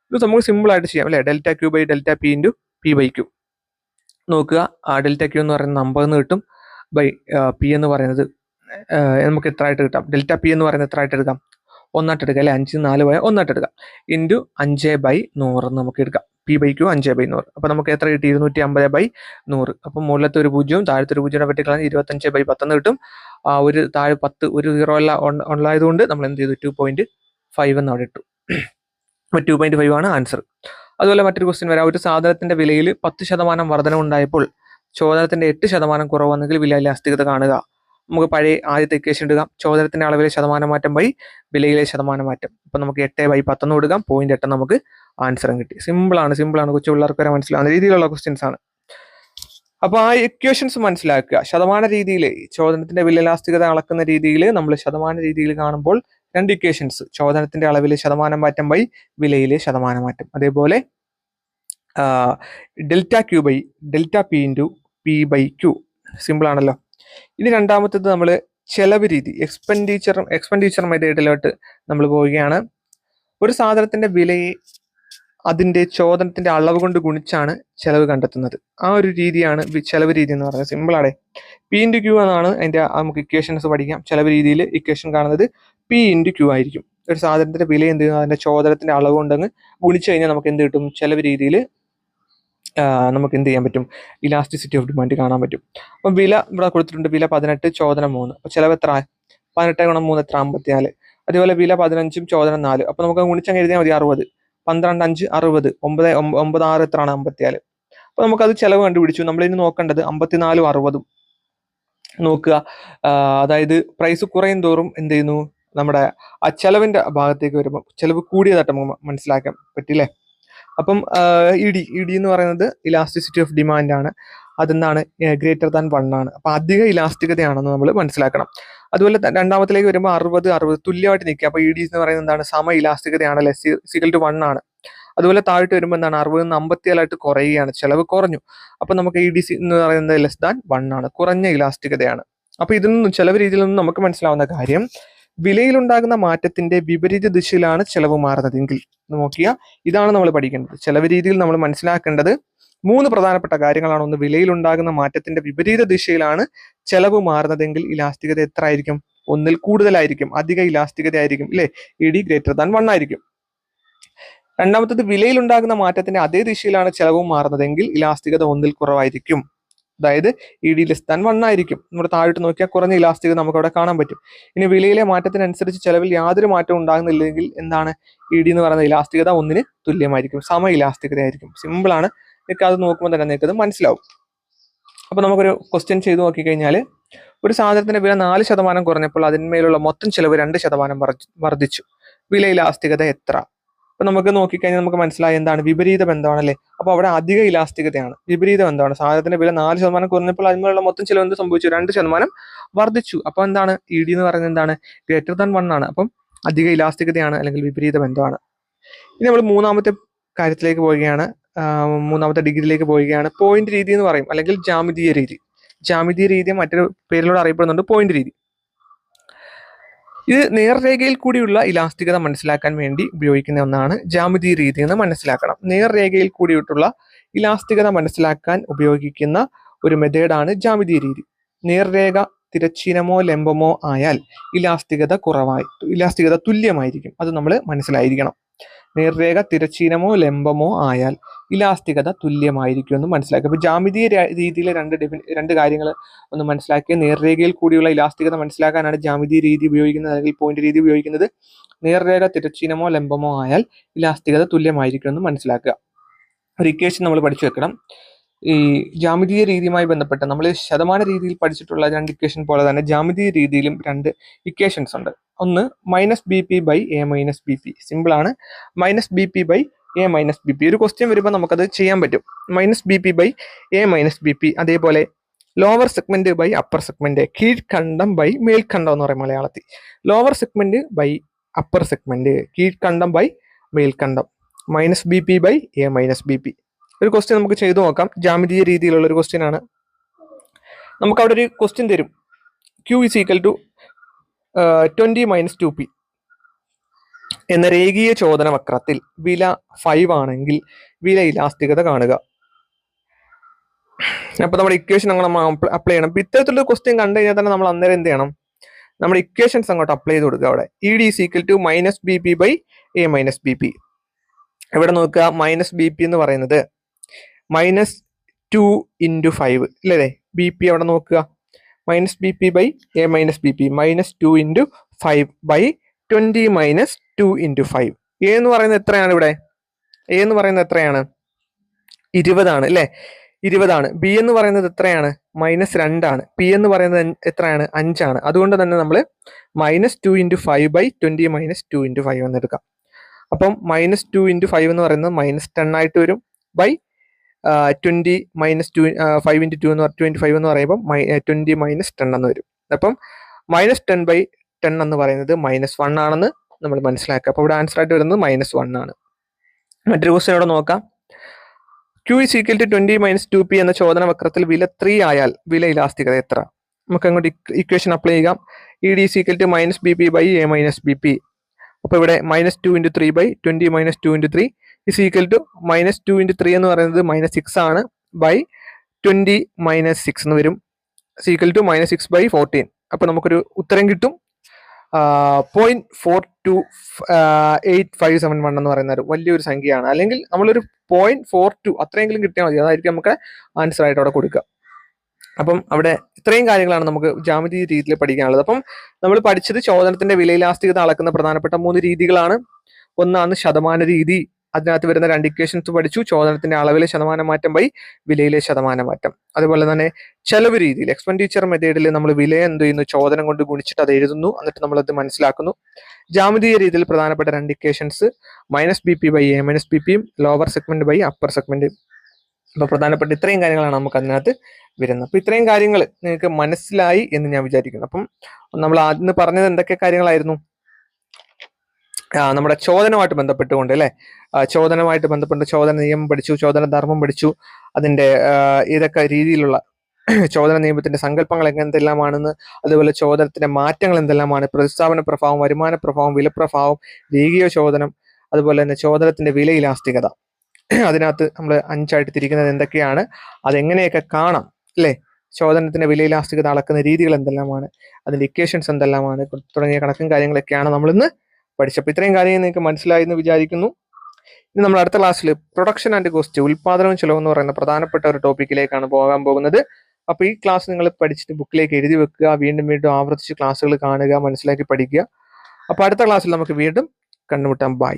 ഇത് നമുക്ക് സിമ്പിൾ ആയിട്ട് ചെയ്യാം അല്ലെ. Delta Q by delta P into P by Q. നോക്കുക, ഡെൽറ്റ ക്യൂ എന്ന് പറയുന്നത് 50 എന്ന് കിട്ടും. ബൈ പി എന്ന് പറയുന്നത് നമുക്ക് എത്ര ആയിട്ട് കിട്ടാം? ഡെൽറ്റ പി എന്ന് പറയുന്നത് എത്ര ആയിട്ട് എടുക്കാം? 1 ആയിട്ട് എടുക്കാം അല്ലെ. 5 4 പോയാൽ 1 ആയിട്ട് എടുക്കാം. ഇൻറ്റു 5/100 നമുക്ക് എടുക്കാം. P by Q 5/100. അപ്പൊ നമുക്ക് എത്ര കിട്ടി? 250/100. അപ്പൊ മുകളിലത്തെ ഒരു പൂജ്യവും താഴത്തെ ഒരു പൂജ്യം പറ്റിക്കളഞ്ഞ് 25/10 കിട്ടും. ഒരു താഴെ 10 ഒരു 0 എല്ലാം ഉള്ളതുകൊണ്ട് നമ്മൾ എന്ത് ചെയ്തു? 2.5 എന്ന് അവിടെ ഇട്ടു. 2.5 ആണ് ആൻസർ. അതുപോലെ മറ്റൊരു ക്വസ്റ്റ്യൻ വരാം. ഒരു സാധനത്തിന്റെ വിലയിൽ 10% വർധന ഉണ്ടായപ്പോൾ ചോദനത്തിന്റെ 8% കുറവ് വന്നെങ്കിൽ വില ഇലാസ്തികത കാണുക. നമുക്ക് പഴയ ആദ്യത്തെ ഇക്വേഷൻ എടുക്കാം. ചോദനത്തിന്റെ അളവിലെ ശതമാനമാറ്റം ബൈ വിലയിലെ ശതമാനമാറ്റം. അപ്പൊ നമുക്ക് 8/10 എന്ന് കൊടുക്കാം. 0.8 നമുക്ക് ആൻസറും കിട്ടി. സിമ്പിളാണ്. കൊച്ചു പിള്ളേർക്ക് വരെ മനസ്സിലാവുന്ന രീതിയിലുള്ള ക്വസ്റ്റ്യൻസ് ആണ്. അപ്പൊ ആ ഇക്വേഷൻസ് മനസ്സിലാക്കുക. ശതമാന രീതിയിൽ ചോദനത്തിന്റെ വില ഇലാസ്തികത അളക്കുന്ന രീതിയിൽ നമ്മൾ ശതമാന രീതിയിൽ കാണുമ്പോൾ രണ്ട് ഇക്വേഷൻസ്, ചോദനത്തിന്റെ അളവിലെ ശതമാനം മാറ്റം ബൈ വിലയിലെ ശതമാനം മാറ്റം. അതേപോലെ delta Q by delta P into P by Q. Simple ആണല്ലോ. ഇനി രണ്ടാമത്തേത് നമ്മൾ ചെലവ് രീതി, എക്സ്പെൻഡിച്ചർ മെത്തേഡിലോട്ട് നമ്മൾ പോവുകയാണ്. ഒരു സാധനത്തിന്റെ വിലയെ അതിന്റെ ചോദനത്തിന്റെ അളവ് കൊണ്ട് ഗുണിച്ചാണ് ചെലവ് കണ്ടെത്തുന്നത്. ആ ഒരു രീതിയാണ് ചെലവ് രീതി എന്ന് പറയുന്നത്. സിമ്പിളാണ്. പി ഇൻറ്റു ക്യൂ എന്നാണ് അതിന്റെ നമുക്ക് ഇക്വേഷൻസ് പഠിക്കാം. ചെലവ് രീതിയിൽ ഇക്വേഷൻ കാണുന്നത് പി ഇൻറ്റു ക്യൂ ആയിരിക്കും. ഒരു സാധനത്തിന്റെ വില എന്ത് ചെയ്യുന്നു, അതിന്റെ ചോദനത്തിന്റെ അളവ് കൊണ്ടങ്ങ് ഗുണിച്ചു കഴിഞ്ഞാൽ നമുക്ക് എന്ത് കിട്ടും, ചെലവ് രീതിയിൽ നമുക്ക് എന്ത് ചെയ്യാൻ പറ്റും, ഇലാസ്റ്റിസിറ്റി ഓഫ് ഡിമാൻഡ് കാണാൻ പറ്റും. അപ്പം വില ഇവിടെ കൊടുത്തിട്ടുണ്ട്, വില 18, ചോദനം 3. അപ്പോൾ ചിലവ് എത്ര, 18 ഗുണം 3 എത്ര, 54. അതേപോലെ വില 15, ചോദനം 4. അപ്പോൾ നമുക്ക് ഗുണിച്ചങ്ങ് എഴുതിയാൽ മതി 60. 12, 5, 60. 9, 6 എത്രയാണ്, 54. അപ്പോൾ നമുക്കത് ചിലവ് കണ്ടുപിടിച്ചു. നമ്മളിനി നോക്കേണ്ടത് 54ഉം 60ഉം നോക്കുക. അതായത് പ്രൈസ് കുറയും തോറും എന്ത് ചെയ്യുന്നു, നമ്മുടെ ആ ചെലവിന്റെ ഭാഗത്തേക്ക് വരുമ്പോൾ ചെലവ് കൂടിയതായിട്ട് നമുക്ക് മനസ്സിലാക്കാൻ പറ്റില്ലേ. അപ്പം ഇ ഡി എന്ന് പറയുന്നത് ഇലാസ്റ്റിസിറ്റി ഓഫ് ഡിമാൻഡ് ആണ്. അതെന്താണ്, ഗ്രേറ്റർ ദാൻ 1 ആണ്. അപ്പൊ അധിക ഇലാസ്റ്റികതയാണെന്ന് നമ്മൾ മനസ്സിലാക്കണം. അതുപോലെ രണ്ടാമത്തിലേക്ക് വരുമ്പോൾ 60 തുല്യമായിട്ട് നിൽക്കുക. അപ്പൊ ഇ ഡി എന്ന് പറയുന്നത് എന്താണ്, സമ ഇലാസ്റ്റികതയാണ്, ലെസ് ടു 1 ആണ്. അതുപോലെ താഴോട്ട് വരുമ്പോൾ എന്താണ്, 60 നിന്ന് 57 കുറയുകയാണ്, ചെലവ് കുറഞ്ഞു. അപ്പൊ നമുക്ക് ഇ ഡി സി എന്ന് പറയുന്നത് ലെസ് ദാൻ 1 ആണ്, കുറഞ്ഞ ഇലാസ്റ്റികതയാണ്. അപ്പൊ ഇതിൽ നിന്നും ചെലവ് രീതിയിൽ നിന്നും നമുക്ക് മനസ്സിലാവുന്ന കാര്യം, വിലയിലുണ്ടാകുന്ന മാറ്റത്തിന്റെ വിപരീത ദിശയിലാണ് ചെലവ് മാറുന്നതെങ്കിൽ നോക്കിയ ഇതാണ് നമ്മൾ പഠിക്കേണ്ടത്. ചെലവ് രീതിയിൽ നമ്മൾ മനസ്സിലാക്കേണ്ടത് 3 പ്രധാനപ്പെട്ട കാര്യങ്ങളാണ്. ഒന്ന്, വിലയിലുണ്ടാകുന്ന മാറ്റത്തിന്റെ വിപരീത ദിശയിലാണ് ചെലവ് മാറുന്നതെങ്കിൽ ഇലാസ്റ്റികത എത്ര ആയിരിക്കും, 1ൽ കൂടുതലായിരിക്കും, അധിക ഇലാസ്റ്റികത ആയിരിക്കും അല്ലെ, ഇ ഡി ഗ്രേറ്റർ ദാൻ 1 ആയിരിക്കും. രണ്ടാമത്തത്, വിലയിലുണ്ടാകുന്ന മാറ്റത്തിന്റെ അതേ ദിശയിലാണ് ചെലവ് മാറുന്നതെങ്കിൽ ഇലാസ്റ്റികത 1ൽ കുറവായിരിക്കും. അതായത് ഇ ഡി ലെസ് ദാൻ 1 ആയിരിക്കും. നമ്മുടെ താഴോട്ട് നോക്കിയാൽ കുറഞ്ഞ ഇലാസ്റ്റികത നമുക്ക് അവിടെ കാണാൻ പറ്റും. ഇനി വിലയിലെ മാറ്റത്തിനനുസരിച്ച് ചെലവിൽ യാതൊരു മാറ്റവും ഉണ്ടാകുന്നില്ലെങ്കിൽ എന്താണ്, ഇ ഡി എന്ന് പറയുന്ന ഇലാസ്റ്റികത 1ന് തുല്യമായിരിക്കും, സമ ഇലാസ്റ്റികത ആയിരിക്കും. സിമ്പിൾ ആണ്, നിങ്ങൾക്ക് അത് നോക്കുമ്പോൾ തന്നെ നിങ്ങൾക്ക് അത് മനസ്സിലാവും. അപ്പൊ നമുക്കൊരു ക്വസ്റ്റ്യൻ ചെയ്ത് നോക്കിക്കഴിഞ്ഞാൽ, ഒരു സാധനത്തിന്റെ വില 4% കുറഞ്ഞപ്പോൾ അതിന്മേലുള്ള മൊത്തം ചെലവ് 2% വർദ്ധിച്ചു. വില ഇലാസ്റ്റികത എത്ര? അപ്പൊ നമുക്ക് നോക്കിക്കഴിഞ്ഞാൽ നമുക്ക് മനസ്സിലായി എന്താണ്, വിപരീത ബന്ധമാണല്ലേ. അപ്പൊ അവിടെ അധിക ഇലാസ്റ്റികതയാണ്. വിപരീതം എന്താണ്, സാധനത്തിന്റെ വില 4% കുറഞ്ഞപ്പോൾ അതിന്മേലുള്ള മൊത്തം ചെലവ് എന്ത് സംഭവിച്ചു, 2% വർദ്ധിച്ചു. അപ്പൊ എന്താണ്, ഇ ഡി എന്ന് പറയുന്നത് എന്താണ്, ഗ്രേറ്റർ ദാൻ 1 ആണ്. അപ്പം അധിക ഇലാസ്റ്റികതയാണ് അല്ലെങ്കിൽ വിപരീത ബന്ധമാണ്. ഇനി നമ്മൾ മൂന്നാമത്തെ കാര്യത്തിലേക്ക് പോവുകയാണ്, മൂന്നാമത്തെ ഡിഗ്രിയിലേക്ക് പോവുകയാണ്. പോയിന്റ് രീതി എന്ന് പറയും, അല്ലെങ്കിൽ ജാമിതീയ രീതി. ജാമിതീയ രീതി മറ്റൊരു പേരിലൂടെ അറിയപ്പെടുന്നുണ്ട്, പോയിന്റ് രീതി. ഇത് നേർരേഖയിൽ കൂടിയുള്ള ഇലാസ്റ്റികത മനസ്സിലാക്കാൻ വേണ്ടി ഉപയോഗിക്കുന്ന ഒന്നാണ് ജാമിതീയ രീതി എന്ന് മനസ്സിലാക്കണം. നേർരേഖയിൽ കൂടിയിട്ടുള്ള ഇലാസ്റ്റികത മനസ്സിലാക്കാൻ ഉപയോഗിക്കുന്ന ഒരു മെത്തേഡാണ് ജാമിതീയ രീതി. നേർരേഖ തിരശ്ചീനമോ ലംബമോ ആയാൽ ഇലാസ്റ്റികത തുല്യമായിരിക്കും. അത് നമ്മൾ മനസ്സിലായിരിക്കണം. നേർരേഖ തിരശ്ചീനമോ ലംബമോ ആയാൽ ഇലാസ്റ്റികത തുല്യമായിരിക്കും എന്ന് മനസ്സിലാക്കുക. അപ്പൊ ജാമിതീയ രീതിയിലെ രണ്ട് കാര്യങ്ങൾ ഒന്ന് മനസ്സിലാക്കിയ, നേർരേഖയിൽ കൂടിയുള്ള ഇലാസ്റ്റികത മനസ്സിലാക്കാനാണ് ജാമിതീയ രീതി ഉപയോഗിക്കുന്നത് അല്ലെങ്കിൽ പോയിന്റ് രീതി ഉപയോഗിക്കുന്നത്. നേർരേഖ തിരശ്ചീനമോ ലംബമോ ആയാൽ ഇലാസ്റ്റികത തുല്യമായിരിക്കും എന്ന് മനസ്സിലാക്കുക. ഒരു ഇക്വേഷൻ നമ്മൾ പഠിച്ചു വെക്കണം. ഈ ജാമിതീയ രീതിയുമായി ബന്ധപ്പെട്ട് നമ്മൾ ശതമാന രീതിയിൽ പഠിച്ചിട്ടുള്ള 2 ഇക്വേഷൻ പോലെ തന്നെ ജാമിതീയ രീതിയിലും 2 ഇക്വേഷൻസ് ഉണ്ട്. ഒന്ന് -BP/A-BP. സിമ്പിൾ ആണ്, -BP/A-BP. ഒരു ക്വസ്റ്റ്യൻ വരുമ്പോൾ നമുക്കത് ചെയ്യാൻ പറ്റും. -BP/A-BP. അതേപോലെ lower segment by upper segment, കീഴ്ഖണ്ഡം ബൈ മേൽഖണ്ഡം എന്ന് പറയും മലയാളത്തിൽ. Lower segment by upper segment, കീഴ്ഖണ്ഡം ബൈ മേൽഖണ്ഡം, -BP/A-BP. ഒരു ക്വസ്റ്റ്യൻ നമുക്ക് ചെയ്തു നോക്കാം. ജാമിതീയ രീതിയിലുള്ള ഒരു ക്വസ്റ്റ്യൻ ആണ്. നമുക്ക് അവിടെ ഒരു ക്വസ്റ്റ്യൻ തരും, Q = 20 - 2P എന്ന രേഖീയ ചോദന വക്രത്തിൽ വില 5 ആണെങ്കിൽ വില ഇലാസ്റ്റികത കാണുക. അപ്പൊ നമ്മുടെ ഇക്വേഷൻ നമ്മൾ അപ്ലൈ ചെയ്യണം. അപ്പൊ ഇത്തരത്തിലുള്ള ക്വസ്റ്റ്യൻ കണ്ടു കഴിഞ്ഞാൽ തന്നെ നമ്മൾ അന്നേരം എന്ത് ചെയ്യണം, നമ്മുടെ ഇക്വേഷൻസ് അങ്ങോട്ട് അപ്ലൈ ചെയ്ത് കൊടുക്കുക. അവിടെ ഇ ഡി = -BP/A-BP. ഇവിടെ നോക്കുക, -BP എന്ന് പറയുന്നത് -2 × 5 അല്ലേ. ബി പി അവിടെ നോക്കുക, -BP/A-BP, -2 × 5/20 - 2 × 5. എ എന്ന് പറയുന്നത് എത്രയാണ്, ഇവിടെ എ എന്ന് പറയുന്നത് എത്രയാണ്, 20 ആണ് അല്ലേ, 20 ആണ്. ബി എന്ന് പറയുന്നത് എത്രയാണ്, -2 ആണ്. പി എന്ന് പറയുന്നത് എത്രയാണ്, 5 ആണ്. അതുകൊണ്ട് തന്നെ നമ്മൾ -2 × 5/20 - 2 × 5 എന്ന് എടുക്കാം. അപ്പം -2 × 5 എന്ന് പറയുന്നത് -10 ആയിട്ട് വരും, ബൈ 20 - 2 5 × 2 എന്ന് 25 എന്ന് പറയുമ്പോൾ 20 - 10 എന്ന് വരും. അപ്പം -10/20 10 എന്ന് പറയുന്നത് -1 ആണെന്ന് നമ്മൾ മനസ്സിലാക്കുക. അപ്പോൾ ഇവിടെ ആൻസർ ആയിട്ട് വരുന്നത് -1 ആണ്. മറ്റൊരു ക്വസ്റ്റ്യൻ ഇവിടെ നോക്കാം. Q is equal to 20 minus 2p എന്ന ചോദന വക്രത്തിൽ വില 3 ആയാൽ വില ഇലാസ്തികത എത്ര? നമുക്ക് അങ്ങോട്ട് ഇക്വേഷൻ അപ്ലൈ ചെയ്യാം. ED is equal to -BP by A minus BP. അപ്പോൾ ഇവിടെ -2 × 3 by 20 minus 2 × 3 is equal to -2 × 3 എന്ന് പറയുന്നത് -6 ആണ് by 20 minus 6 എന്ന് വരും. is equal to -6 by 14. അപ്പോൾ നമുക്കൊരു ഉത്തരം കിട്ടും 0.428571 എന്ന് പറയുന്ന ഒരു വലിയൊരു സംഖ്യയാണ്. അല്ലെങ്കിൽ നമ്മളൊരു 0.42 അത്രയെങ്കിലും കിട്ടിയാൽ മതി. അതായിരിക്കും നമുക്ക് ആൻസർ ആയിട്ട് അവിടെ കൊടുക്കുക. അപ്പം അവിടെ ഇത്രയും കാര്യങ്ങളാണ് നമുക്ക് ജാമിതി രീതിയിൽ പഠിക്കാനുള്ളത്. അപ്പം നമ്മൾ പഠിച്ചത് ചോദനത്തിന്റെ വിലയിലാസ്തികത അളക്കുന്ന പ്രധാനപ്പെട്ട 3 രീതികളാണ്. ഒന്നാണ് ശതമാന രീതി. അതിനകത്ത് വരുന്ന 2 ഇക്വേഷൻസ് പഠിച്ചു. ചോദനത്തിന്റെ അളവിലെ ശതമാനം മാറ്റം ബൈ വിലയിലെ ശതമാനം മാറ്റം. അതുപോലെ തന്നെ ചെലവ് രീതിയിൽ എക്സ്പെൻഡിച്ചർ മെത്തേഡിൽ നമ്മൾ വില എന്ത് ചെയ്യുന്നു, ചോദനം കൊണ്ട് ഗുണിച്ചിട്ട് അത് എഴുതുന്നു, എന്നിട്ട് നമ്മളത് മനസ്സിലാക്കുന്നു. ജാമിതീയ രീതിയിൽ പ്രധാനപ്പെട്ട 2 equations -BP by A minus BP യും lower segment by upper segment. അപ്പൊ പ്രധാനപ്പെട്ട ഇത്രയും കാര്യങ്ങളാണ് നമുക്ക് അതിനകത്ത് വരുന്നത്. അപ്പൊ ഇത്രയും കാര്യങ്ങൾ നിങ്ങൾക്ക് മനസ്സിലായി എന്ന് ഞാൻ വിചാരിക്കുന്നു. അപ്പം നമ്മൾ ആദ്യം പറഞ്ഞത് എന്തൊക്കെ കാര്യങ്ങളായിരുന്നു? നമ്മുടെ ചോദനമായിട്ട് ബന്ധപ്പെട്ടുകൊണ്ട് അല്ലെ, ചോദനമായിട്ട് ബന്ധപ്പെട്ട് ചോദന നിയമം പഠിച്ചു, ചോദന ധർമ്മം പഠിച്ചു, അതിന്റെ ഏതൊക്കെ രീതിയിലുള്ള ചോദന നിയമത്തിന്റെ സങ്കല്പങ്ങൾ എന്തെല്ലാമാണെന്ന്, അതുപോലെ ചോദനത്തിന്റെ മാറ്റങ്ങൾ എന്തെല്ലാമാണ്, പ്രസ്താവന പ്രഭാവം, വരുമാന പ്രഭാവം, വിലപ്രഭാവം, രേഖീയ ചോദനം, അതുപോലെ തന്നെ ചോദനത്തിന്റെ വിലയിലാസ്തികത. അതിനകത്ത് നമ്മൾ 5ആയിട്ട് തിരിക്കുന്നത് എന്തൊക്കെയാണ്, അതെങ്ങനെയൊക്കെ കാണാം അല്ലേ, ചോദനത്തിന്റെ വിലയിലാസ്തികത അളക്കുന്ന രീതികൾ എന്തെല്ലാമാണ്, അതിന്റെ ഇക്വേഷൻസ് എന്തെല്ലാമാണ് തുടങ്ങിയ കണക്കും കാര്യങ്ങളൊക്കെയാണ് നമ്മളിന്ന് പഠിച്ചപ്പോൾ. ഇത്രയും കാര്യങ്ങൾ നിങ്ങൾക്ക് മനസ്സിലായി എന്ന് വിചാരിക്കുന്നു. ഇനി നമ്മൾ അടുത്ത ക്ലാസ്സിൽ പ്രൊഡക്ഷൻ ആൻഡ് കോസ്റ്റ്, ഉൽപാദനവും ചെലവും എന്ന് പറയുന്ന പ്രധാനപ്പെട്ട ഒരു ടോപ്പിക്കിലേക്കാണ് പോകാൻ പോകുന്നത്. അപ്പോൾ ഈ ക്ലാസ് നിങ്ങൾ പഠിച്ചിട്ട് ബുക്കിലേക്ക് എഴുതി വെക്കുക, വീണ്ടും വീണ്ടും ആവർത്തിച്ച് ക്ലാസ്സുകൾ കാണുക, മനസ്സിലാക്കി പഠിക്കുക. അപ്പോൾ അടുത്ത ക്ലാസ്സിൽ നമുക്ക് വീണ്ടും കണ്ടുമുട്ടാം. ബൈ.